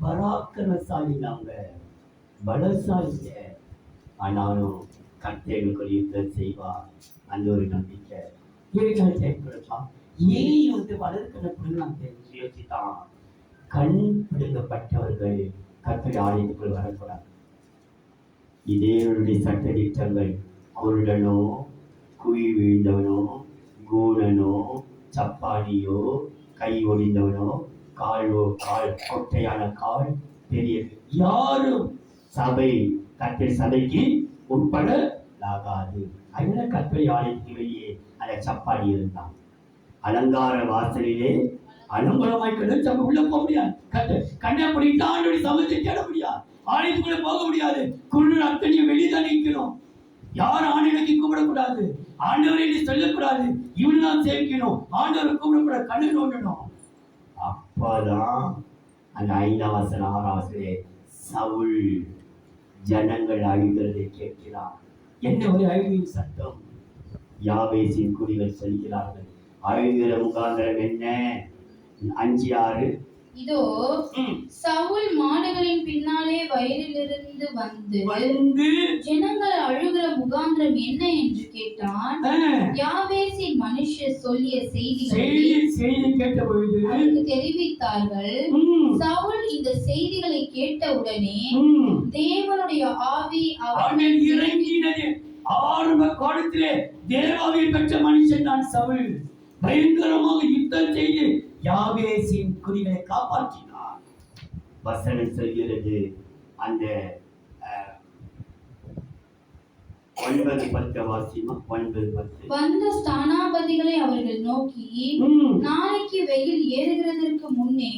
பராக்கிரமசாலி நாங்க, பலசாலிங்க. ஆனாலும் கர்த்தருக்கு யுத்தம் செய்வார், அந்த ஒரு நம்பிக்கை. 7 நாள் டைம் கொடுப்பா. ஏன் வந்து வளர்க்கிற பிள்ளைங்க யோசித்தான். கண் பிடுங்கப்பட்டவர்கள் கர்த்தரை ஆலயத்துக்குள் வரக்கூடாது. இதேவருடைய சட்ட திட்டங்கள் குருடனோ, குழி வீழ்ந்தவனோ, கூனனோ, சப்பானியோ, கை ஒடிந்தவனோ, கால் கொட்டையான கால், பெரிய யாரும் சபை கர்த்தர் சபைக்கு உட்படலாகாது. அதனால கர்த்தரை ஆலயத்துக்கு வெளியே அந்த சப்பாடி இருந்தான். அலங்கார வாசலிலே அலங்கோலமாய் சபை உள்ள போக முடியாது. கண்ணை பிடித்து ஆண்டோடைய சமத்தை தேட முடியாது. ஆலயத்துக்குள்ள போக முடியாது. குழு அத்தனையும் வெளிதான் நிற்கணும். யார் ஆண்டவரை கூப்பிடக்கூடாது, ஆண்டவரை சொல்லக்கூடாது, இவனுதான் சேவிக்கணும், ஆண்டவரை கூப்பிடக்கூடாது, கண்ணு நோண்டணும். அப்பதான் அந்த 5ஆம் வசனம் 6ஆம் வசனே சவுல் ஜனங்கள் அழுகிறதை கேட்கிறார். என்ன ஒரு அழுகையின் சத்தம்? யாபேசின் குடிகள் சொல்கிறார்கள். அழுகிற முகாந்திரம் என்ன? 5:6. இதோ சவுல் மாடுகளின் பின்னாலே வயலிலிருந்து வந்து ஜனங்கள் அழுகிற முகாந்திரம் என்ன என்று கேட்டான். யாபேசின் மனுஷர் சொல்லிய செய்திகளை அவருக்கு தெரிவித்தார்கள். சவுல் இந்த செய்திகளை கேட்டவுடனே தேவனுடைய ஆவி அவனில் இறங்கினது. ஆரம்ப காலத்திலே தேவாவியை பெற்ற மனுஷன் நான் சவுல். பயங்கரமாக யுத்தம் செய்து யாபேசின் குடிகளை காப்பாற்றினார். வசனம் சொல்கிறது. அந்த 9:10 வாசிமா. 9:10. வந்த ஸ்தானாபதிகளை அவர்கள் நோக்கி, நாளைக்கு வெயில் ஏறுகிறதற்கு முன்னே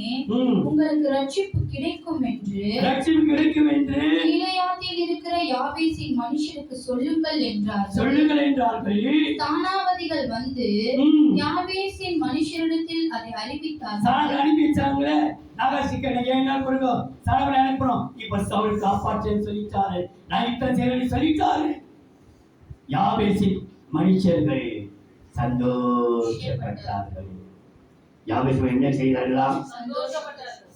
உங்களுக்கு ரட்சிப்பு கிடைக்கும் என்று கீலேயாத்தில் இருக்கிற யாபேசின் மனுஷருக்கு சொல்லுங்கள் என்றார்கள். ஸ்தானாபதிகள் வந்து யாபேசின் மனுஷரிடத்தில் அதை அறிவித்தார்கள். இப்ப சவுல் காப்பாற்றேன்னு சொல்லிட்டாரு, நான் யுத்தம் செய்யறேன்னு சொல்லிட்டாரு. யாபேசின் மனுஷர்கள் சந்தோஷப்பட்டார்கள். யாபேஸ் என்ன செய்தார்களாம்?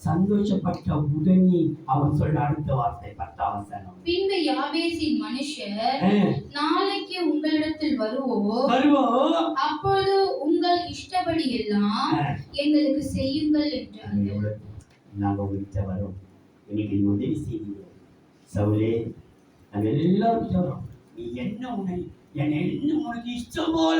சந்தோஷப்பட்ட உடனே அவர் சொல்ற அடுத்த வார்த்தை 10ஆம் வசனம். பின்பு யாபேசின் மனுஷர் நாளைக்கு உங்களிடத்தில் வருவோம், அப்பொழுது உங்கள் இஷ்டப்படி எல்லாம் எங்களுக்கு செய்யுங்கள் என்றார்கள். நாங்க உங்ககிட்ட வரோம், இன்னைக்கு நீ உதவி செய்வீங்க. சவுலே, நாங்க எல்லாரும் வரோம். நீ என்ன உனக்கு இஷ்டம் போல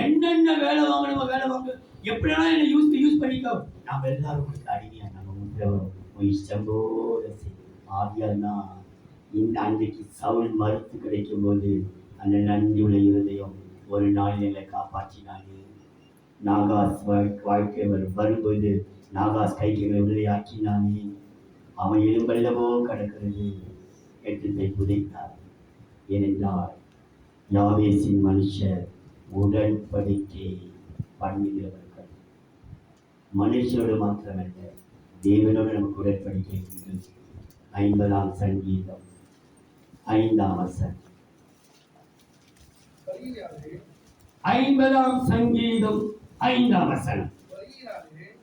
என்னென்ன வேலை வாங்கணுமோ வேலை வாங்க, எப்படினா என்ன யூஸ் பண்ணிக்கோ. நாம எல்லாரும் உங்களுக்கு அடிமையா, நாங்க உங்ககிட்ட வரோம். உன் இஷ்டம் போல செய்யும். ஆவியானா இந்த அன்றைக்கு சவுல் மறுத்து கிடைக்கும் போது அந்த நன்றியுள்ள இருதயம் ஒரு நாள் எங்களை காப்பாற்றினாங்க. நாகாஸ் வாழ்க்கை வரும்போது நாகாஸ் கைகளை விளையாக்கினானே, அவன் எலும்பல்லவோ கடக்கிறது எட்டத்தை புதைத்தார். ஏனென்றால் யாபேசின் மனுஷர் உடன்படிக்கை பண்ணுகிறவர்கள். மனுஷரோடு மாத்திரமல்ல, தேவனோடு நமக்கு உடன்படிக்கை உண்டு. 50ஆம் சங்கீதம் 5ஆம் வசனம். 50ஆம் சங்கீதம் 5ஆம் வசனம்.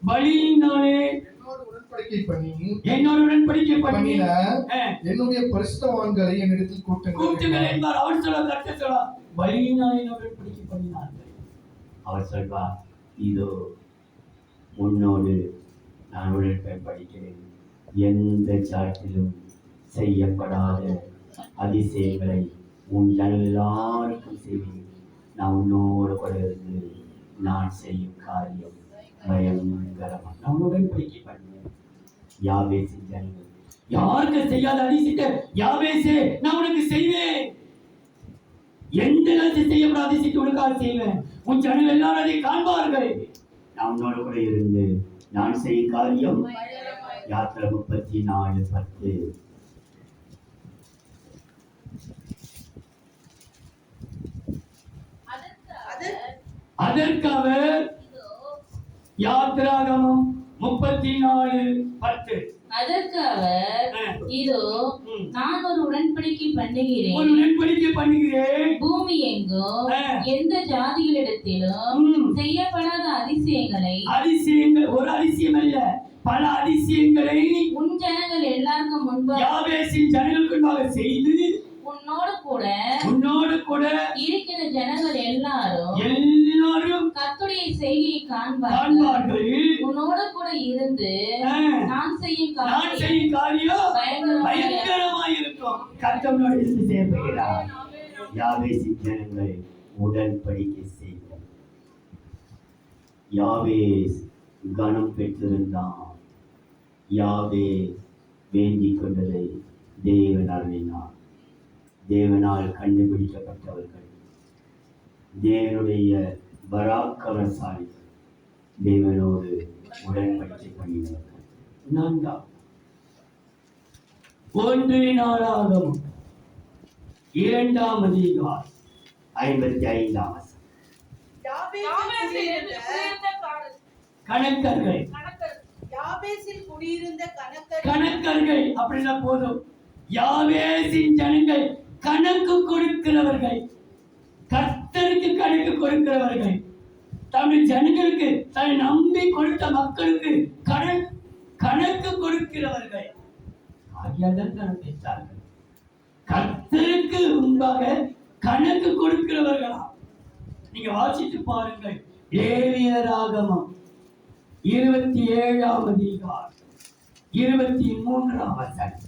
பலியினாலே என்னோடு உடன்படிக்கை பண்ணின என்னுடைய பரிசுத்தவான்களை என்னிடத்தில் கூட்டுங்கள் என்பார். அவர் சொல்ல கட்ட சொல்ல பலியினாலே என்னோடு உடன்படிக்கை பண்ணினார்கள். அவர் சொல்வார், இதோ உன்னோடு நான் உடன்படிக்கிறேன். எந்த ஜாத்திலும் செய்யப்படாத அதிசயங்களை உன் ஜனங்கள் எல்லாருக்கும் செய்வேன். நான் உன்னோடு கூட இருந்து நான் செய்யும் காரியம் பயங்கரமாக. நான் உடன்படிக்கை பண்ணுவேன். யாபேசின் ஜனங்கள் யாருக்கு செய்யாத அதிசயத்தை யாபேசே நான் உனக்கு செய்வேன். எந்த நேரத்தில் செய்யப்படாத அதிசயத்தை உனக்காக செய்வேன். உன் ஜனங்கள் எல்லாரும் அதை காண்பார்கள். நான் உன்னோடு கூட இருந்து நான் செய்யும் காரியம். யாத்திரை 34:10. அதற்கு அவர் யாத்திராகமம் 34:10. அதற்கு அவர், இதோ நான் ஒரு உடன்படிக்கை பண்ணுகிறேன். பூமி எங்கும் எந்த ஜாதிகளிடத்திலும் செய்யப்படாத அதிசயங்கள் ஒரு அதிசயம் அல்ல, பல அதிசயங்களை உன் ஜனங்கள் எல்லாருக்கும் முன்பாக யாபேசின் ஜனங்களுக்கு முன்பாக செய்து உன்னோடு கூட இருக்கிற ஜனங்கள் எல்லாரும் கர்த்தருடைய செய்கையை காண்பார்கள். உன்னோடு கூட இருந்து நான் செய்யும் காரியம் பயங்கரமாய் இருக்கும். கர்த்தரோடு இருந்து செய்யப்படுகிறார். யாபேசின் ஜனங்கள் உடன்படிக்கை செய்தார். யாபேஸ் கனம் பெற்றிருந்தான். யாபேஸ் வேண்டிக் கொண்டதை தேவன் அருளினார். தேவனால் கண்டுபிடிக்கப்பட்டவர்கள், தேவனுடைய பராக்கிரமசாலிகள், தேவனோடு உடன்படிக்கை பண்ணினார்கள். 4 நாளாகமம் 2ஆம் அதிகாரம் 55ஆம் வசனம். கணக்கர்கள் கணக்கர்கள் அப்படின்னா போதும். யாபேசின் ஜனங்கள் கணக்கு கொடுக்கிறவர்கள், கர்த்தருக்கு கணக்கு கொடுக்கிறவர்கள், தன்னுடைய ஜனங்களுக்கு தன்னை நம்பி கொடுத்த மக்களுக்கு கணக்கு கொடுக்கிறவர்கள். ஆகியாதான் கணக்கிட்டார்கள். கர்த்தருக்கு முன்பாக கணக்கு கொடுக்கிறவர்களா? நீங்க வாசித்து பாருங்கள். லேவியராகமம் 27ஆம் அதிகாரம் 23ஆம் வசனம்.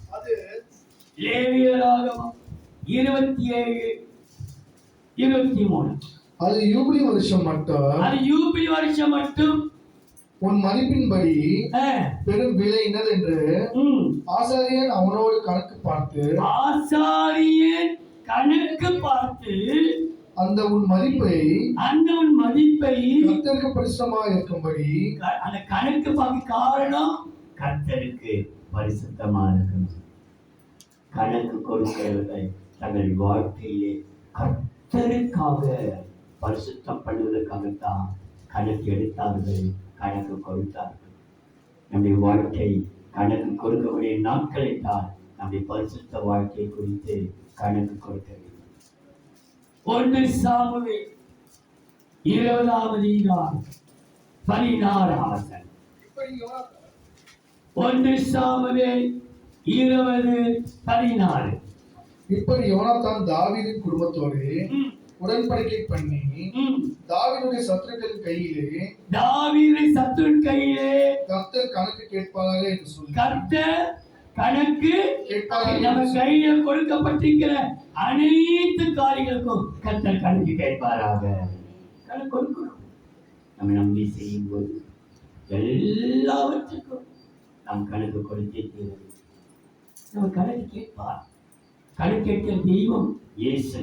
லேவியராகமம் 27:23. அது யூபிலி வருஷம் மட்டும் உன் மதிப்பின்படி பெரும் விலை என்னது என்று ஆசாரியன் அவனோடு கணக்கு பார்த்து அந்த உன் மதிப்பை கர்த்தருக்கு பரிசுத்தமாக இருக்கும்படி அந்த கணக்கு பார்க்க காரணம் கர்த்தருக்கு பரிசுத்தமாக இருக்கணும். கணக்கு கொடுக்கிறவர்கள் தங்கள் வாழ்க்கையிலே கர்த்தருக்காக பரிசுத்தம் பண்ணுவதற்காகத்தான் கணக்கு எடுத்தார்கள், கணக்கு கொடுத்தார்கள். நம்முடைய வாழ்க்கை கணக்கு கொடுக்கக்கூடிய நாட்கள் என்றால் நம்முடைய பரிசுத்த வாழ்க்கை குறித்து கணக்கு கொடுக்க வேண்டும். 1 சாமுவேல் 20ஆம் அதிகாரம் 16ஆம் வசனம். 1 சாமுவேல் 20:16. இப்படி யோனாத்தான் தாவீதின் குடும்பத்தோடு உடன்படிக்கை பண்ணி தாவீதுடைய சத்துருக்களின் கையிலே கர்த்தர் கணக்கு கேட்பாராக என்று சொல்லி கர்த்தர் கணக்கு நம்ம கையில கொடுக்கப்பட்டிருக்கிற அனைத்து காரியங்களுக்கும் கர்த்தர் கணக்கு கேட்பாராக. கணக்கு கொடுக்கணும். நம்ம நம்பி செய்யும் போது எல்லாவற்றுக்கும் நாம் கணக்கு கொடுத்தே தீரும். நம்ம கணக்கு கேட்பார். கணக்கு கேட்கிற தெய்வம் இயேசு.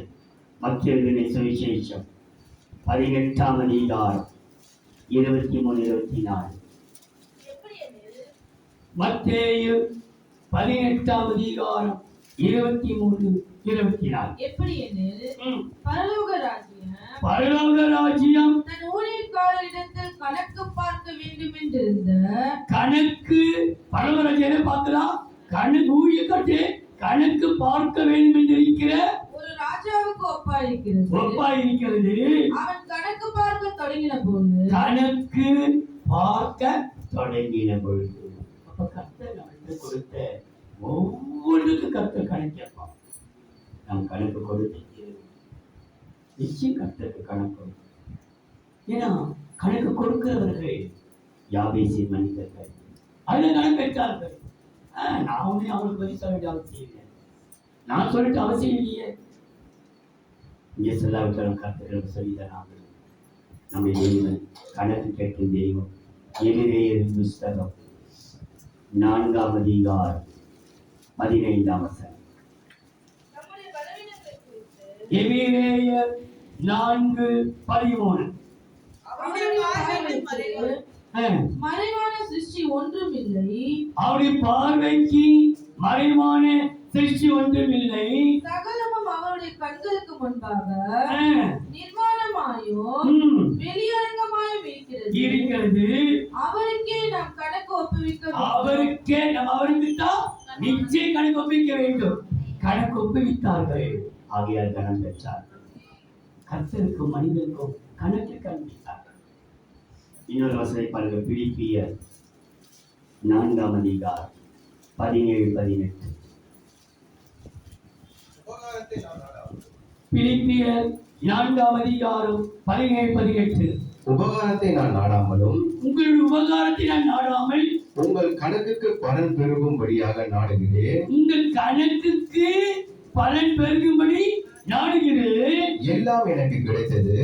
மத்தேயு சுவிசேஷம் 18ஆம் அதிகாரம் 23-24. மத்தேயு 18ஆம் அதிகாரம் 23-24. எப்படி எனில் பரலோக ராஜ்யம் தன் ஊழியக்காரரிடத்தில் கணக்கு பார்க்க வேண்டும் என்றிருந்த கணக்கு பரலோக ராஜ்யம் பார்க்கலாம். கணக்கு ஊழியக்காரே கணக்கு பார்க்க வேண்டும் என்று இருக்கிற ஒரு ராஜாவுக்கு ஒப்பாயிருக்கிறது. அவன் கணக்கு பார்க்க தொடங்கின பொழுது அப்ப கர்த்தர் நமக்கு கொடுத்த ஒவ்வொன்றுக்கும் கர்த்தர் கணக்கேற்பான். நாம் கணக்கு கொடுத்து நிச்சயம் கர்த்தருக்கு கணக்கு. ஏன்னா கணக்கு கொடுக்கிறவர்கள் யாபேசின் மனிதர்கள். அதுல கணக்கு எடுத்தார்கள். நான் உடனே அவங்களுக்கு பதில் சொல்ல வேண்டிய அவசியம் இல்லை. நான் சொல்லிட்டு அவசியம் இல்லையே. இங்கே சொல்லாவிட்டாலும் கர்த்தர்களுக்கு சொல்லிதான் நம்ம தெய்வம் கணக்கு கேட்கும் தெய்வம். எபிரேயர் புஸ்தகம் 4ஆம் அதிகாரம் 15ஆம் வசனம். எபிரேயர் 4:13. மறைவான சிருஷ்டி ஒன்றும் இல்லை. அவருடைய பார்வைக்கு மறைவான சிருஷ்டி ஒன்றும் இல்லை. சகலமும் அவருடைய கண்களுக்கு முன்பாக நிர்வாணமாயும் வெளியரங்கமாயும் இருக்கிறது. அவருக்கே நாம் கணக்கு ஒப்புவிக்க அவருக்கு தான் நிச்சயம் கணக்கு ஒப்புவிக்க வேண்டும். கணக்கு ஒப்புவித்தார்கள். ஆகையால் கணம் பெற்றார்கள். கர்த்தருக்கும் மனிதருக்கும் கணக்கு காண்பித்தார்கள். இன்னொரு வசனை பாருங்க. பிலிப்பியர் 4ஆம் அதிகாரம் 17-18. பிலிப்பியர் 4ஆம் அதிகாரம் 17-18. உபகாரத்தை நான் நாடாமலும் உங்களுடைய உபகாரத்தை நான் நாடாமல் உங்கள் கணக்குக்கு பலன் பெருகும்படியாக நாடுகிறேன். உங்கள் கணக்குக்கு பலன் பெருகும்படி நாடுகிறேன். எல்லாம் எனக்கு கிடைத்தது.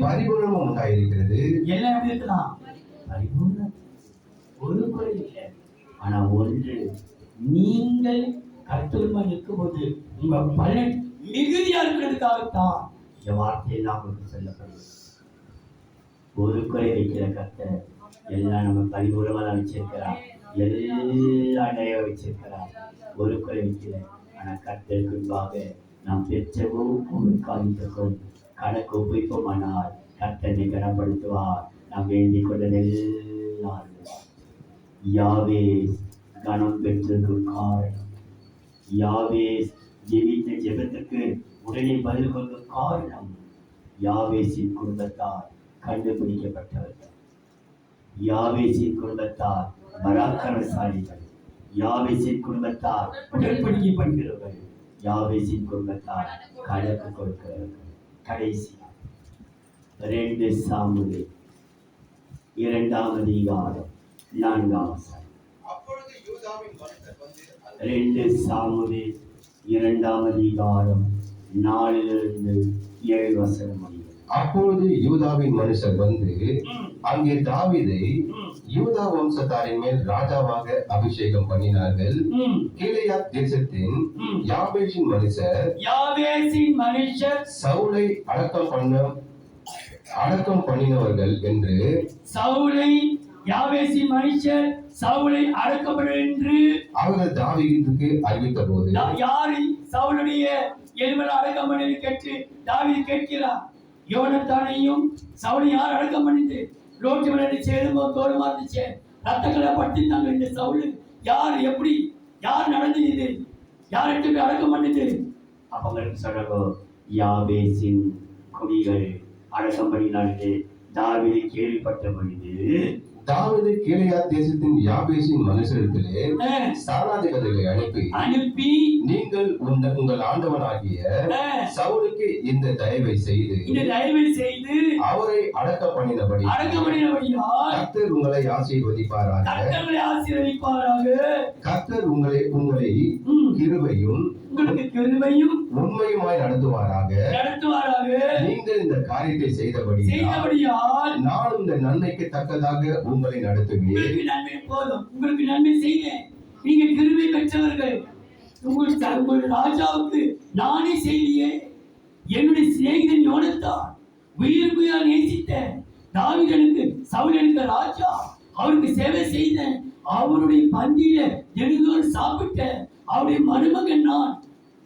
பரிபூர்ணமும் உண்டாயிருக்கிறது. எல்லாம் எப்படி இருக்கலாம்? பரிபூர்ணம். ஒரு குறை இல்லை. ஆனா ஒன்று, நீங்கள் கர்த்தருமா இருக்கும்போது உங்க பலன் மிகுதியா இருக்கிறதுக்காகத்தான் இந்த வார்த்தையெல்லாம் உங்களுக்கு சொல்லப்படுது. ஒரு குறை வைக்கிற கர்த்தர் எல்லாம் நம்ம பரிபூர்ணமா தான் வச்சிருக்கிறார். எல்லாம் நிறைய வச்சிருக்கிறார். ஒரு குறை வைக்கல. ஆனா கர்த்தருக்கு முன்பாக நாம் பெற்றவோ ஒரு காரியத்துக்கும் கணக்கு ஒப்புவிப்போமானால் கர்த்தனை கனப்படுத்துவார். நாம் வேண்டிக் கொண்டதெல்லாம் யாவே கனம் பெற்றது காரணம். யாவே ஜெபித்த ஜெபத்துக்கு உடனே பதில் கொள்ளும் காரணம் யாவேசின் குடும்பத்தார் கண்டுபிடிக்கப்பட்டவர்கள். யாவேசின் குடும்பத்தார் பராக்கிரமசாலிகள். யாவேசின் குடும்பத்தார் உடன்படிக்கை பண்ணுகிறவர்கள். யாவேசின் குடும்பத்தார் கணக்கு கொடுக்கிறவர்கள். கடைசி 2 சாமுவேல் 2ஆம் அதிகாரம் 4ஆம் வசனம். 2 சாமுவேல் 2ஆம் அதிகாரம் 4-7 வசனம். அப்பொழுது யூதாவின் மனுஷர் வந்து அங்கே தாவீதை யூதா வம்சத்தாரின் மேல் ராஜாவாக அபிஷேகம் பண்ணினார்கள். கீலேயாத் தேசத்தின் யாபேசின் மனுஷர் சவுலை அடக்கம் பண்ணினவர்கள் என்று சவுலை அடக்கப்படும் என்று அவர்கள் தாவீதுக்கு அறிவித்த போது, யாரை சவுலுடைய எலும்புல அடக்கம் பண்ணி கேட்டு தாவீது கேட்கிறார். யோனத்தானையும் சவுலையும் யார் அடக்கம் பண்ணிட்டு ரோட்டு விளையாடி சேருமோ தோடுமா இருந்துச்சு. ரத்தங்களை படுத்திருந்தாங்க. இந்த சவுலு யார், எப்படி, யார் நடந்தது, யார் எடுத்து போய் அடக்கம் பண்ணிட்டு அப்ப உங்களுக்கு சொல்றப்போ யாபேசின் கொடிகள் அடக்கம் பண்ணினாலே தாவீது கேள்விப்பட்ட பொழுது தாவீது கீலேயா தேசத்தின் யாபேசின் மனுஷரிடத்திலே ஸ்தானாதிபதிகளை அனுப்பி நீங்கள் உங்கள் ஆண்டவனாகிய சவுலுக்கு இந்த தயவை செய்து அவரை அடக்கம் பண்ணினபடி கர்த்தர் உங்களை ஆசீர்வதிப்பாராக. கர்த்தர் உங்களை கிருபையும் உண்மையுமாய் நடத்துவாராக. நீங்கள் இந்த காரியத்தை செய்தபடியால் நான் இந்த நன்மைக்கு தக்கதாக உங்களை நடத்துவேன். நன்மை போதும், உங்களுக்கு நன்மை செய்ய நீங்க கிருபை பெற்றவர்கள். உங்கள் ராஜாவுக்கு நானே செய்தியே. என்னுடைய சிநேகிதன் யோனத்தான் உயிருக்குயா நேசித்த தாவீதனுக்கு சவுலுக்கு ராஜா, அவருக்கு சேவை செய்த, அவருடைய பந்தியில தினந்தோறும் சாப்பிட்ட அவருடைய மருமகன்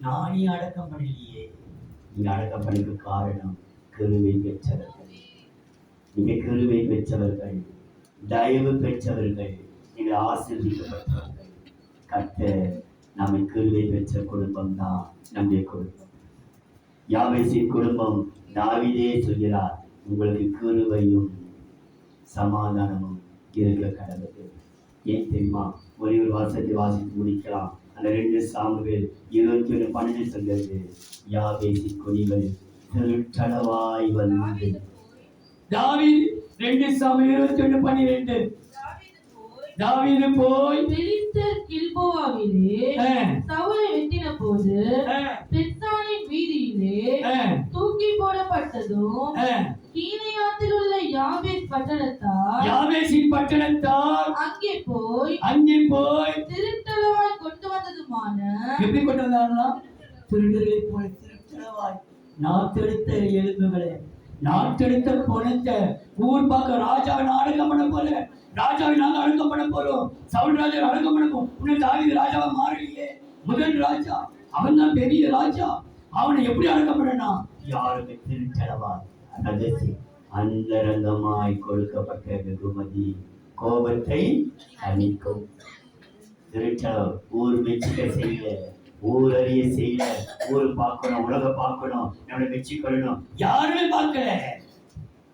நானே அடக்கம் பண்ணலையே. நீங்க அடக்கம் பண்ண காரணம் கிருபை பெற்றவர்கள். நீங்க கிருபை பெற்றவர்கள், தயவு பெற்றவர்கள், நீங்கள் ஆசீர்வதிக்கப்பட்டவர்கள். கர்த்தர் நம்மை கிருபை பெற்ற குடும்பம் தான் நம்முடைய குடும்பம். யாபேசின் குடும்பம் தாவீதே சொல்கிறார், உங்களுக்கு கிருபையும் சமாதானமும் இருக்க கடவுள். ஏன் தெரியுமா? ஒரே ஒரு வாசத்தை வாசித்து முடிக்கலாம். அந்த 2 சாமுவேல் 21:12 சொல்கிறது, யாபேசின் கொடிகள் திருட்டளவாய் வந்து. தாவீது 2 சாமுவேல் 21:12 தாவீது போய் பெலிஸ்தர் கில்போவாவிலே சவுலை வெட்டின போது பெத்சானின் வீதியிலே தூக்கி போடப்பட்டதும் கீலேயாத்தில் உள்ள யாபேசின் பட்டணத்தார் அங்கே போய் திருட்டளவாய் கொண்டு வந்ததுமான. எப்படி கொண்டு வந்தாங்களா? திருடர்களை போல திருட்டளவாய் நாத்தெடுத்த எலும்புகளை, நாட்டெடுத்த பொணத்தை ஊர் பார்க்க ராஜாவை அடக்கம் பண்ண போல, ராஜாவை நாங்க அடக்கம் பண்ண போறோம், சவுல் ராஜா அடக்கம் பண்ண போறோம். உன்னை தாவீது ராஜாவா மாறலையே, முதல் ராஜா அவன் தான் பெரிய ராஜா. அவனை எப்படி அடக்கம் பண்ணனா? யாருக்கு திருச்சலவாய் ரகசி அந்தரங்கமாய் கொடுக்கப்பட்ட வெகுமதி கோபத்தை தணிக்கும். திருச்சல ஊர் மெச்சிக்க செய்யல, ஊர் அறிய செய்யல, ஊர் பார்க்கணும், உலக பார்க்கணும், நம்மளை மெச்சிக்கொள்ளணும், யாருமே பார்க்கல.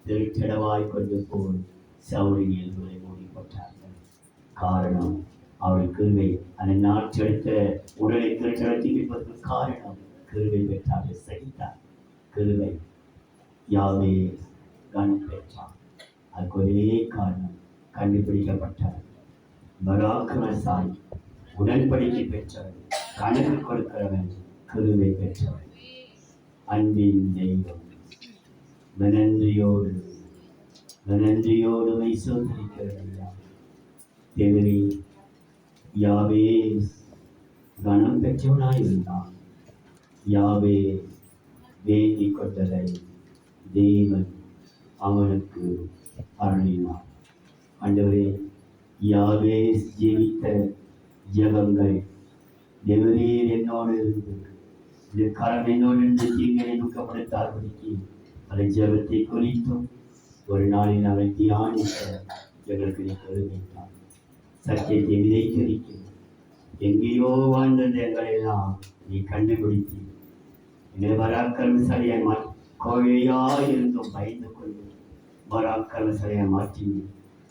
திருச்சலவாய் கொண்டு போய் சவுலின் எலும்புகளை மூடிப்பட்டார்கள். காரணம் அவள் கிருபை. அந்த நாட்டெடுத்த உடலை திருச்சலத்திற்கு காரணம் கிருபை பெற்றார்கள், சகித்தார். கிருபை யாவே கனம் பெற்றார். அதுக்கு ஒரே காரணம், கண்டுபிடிக்கப்பட்டார். பராக்கிரமசாலி, உடன்படிக்கை பெற்றவர், கணக்கு கொடுக்கிறவன், கிருபை பெற்றவர், அன்பின் தெய்வம். நன்றியோடு சோதரிக்கிறதா தேவரே. யாவே கனம் பெற்றவனாயிருந்தான். யாவே வேண்டிக் கொண்டதை தேவன் அவனுக்கு அருளினார். ஆண்டவரே, யாவே ஜெபித்த ஜெபங்கள் தேவரீர் என்னோடு இருந்து இந்த கரம் என்னோடு இருந்து தீங்களை துக்கப்படுத்தாதபடிக்கு அந்த ஜெபத்தை குறித்தும் ஒரு நாளில் அவன் தியானிக்க எங்களுக்கு நீ கருதினார். சத்தியத்தை விதைத்திருக்கிறேன். எங்கேயோ வாழ்ந்த எங்களெல்லாம் நீ கண்டுபிடித்து எங்களை பராக்கிரமசாலியாய் மாற்றி, கோழையாய் இருந்தும் பயந்து கொண்டு பராக்கிரமசாலியாய் மாற்றி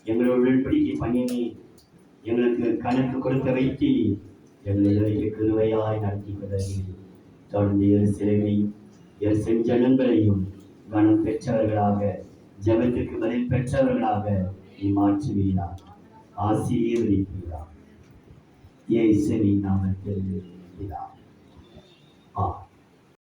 எங்களோட உடன்படிக்கை பண்ணினி, எங்களுக்கு கணக்கு கொடுக்க வைத்து எங்களை கிருபையாய் நடத்தி கொள்வீர்கள். தொடர்ந்து எருசலேமையும் எருசலேம் ஜனங்களையும் கனம் பெற்றவர்களாக, ஜெபத்திற்கு பதில் பெற்றவர்களாக நீ மாற்றுவீராக, ஆசீர்வதிப்பீராக. இயேசுவின் நாமத்தில்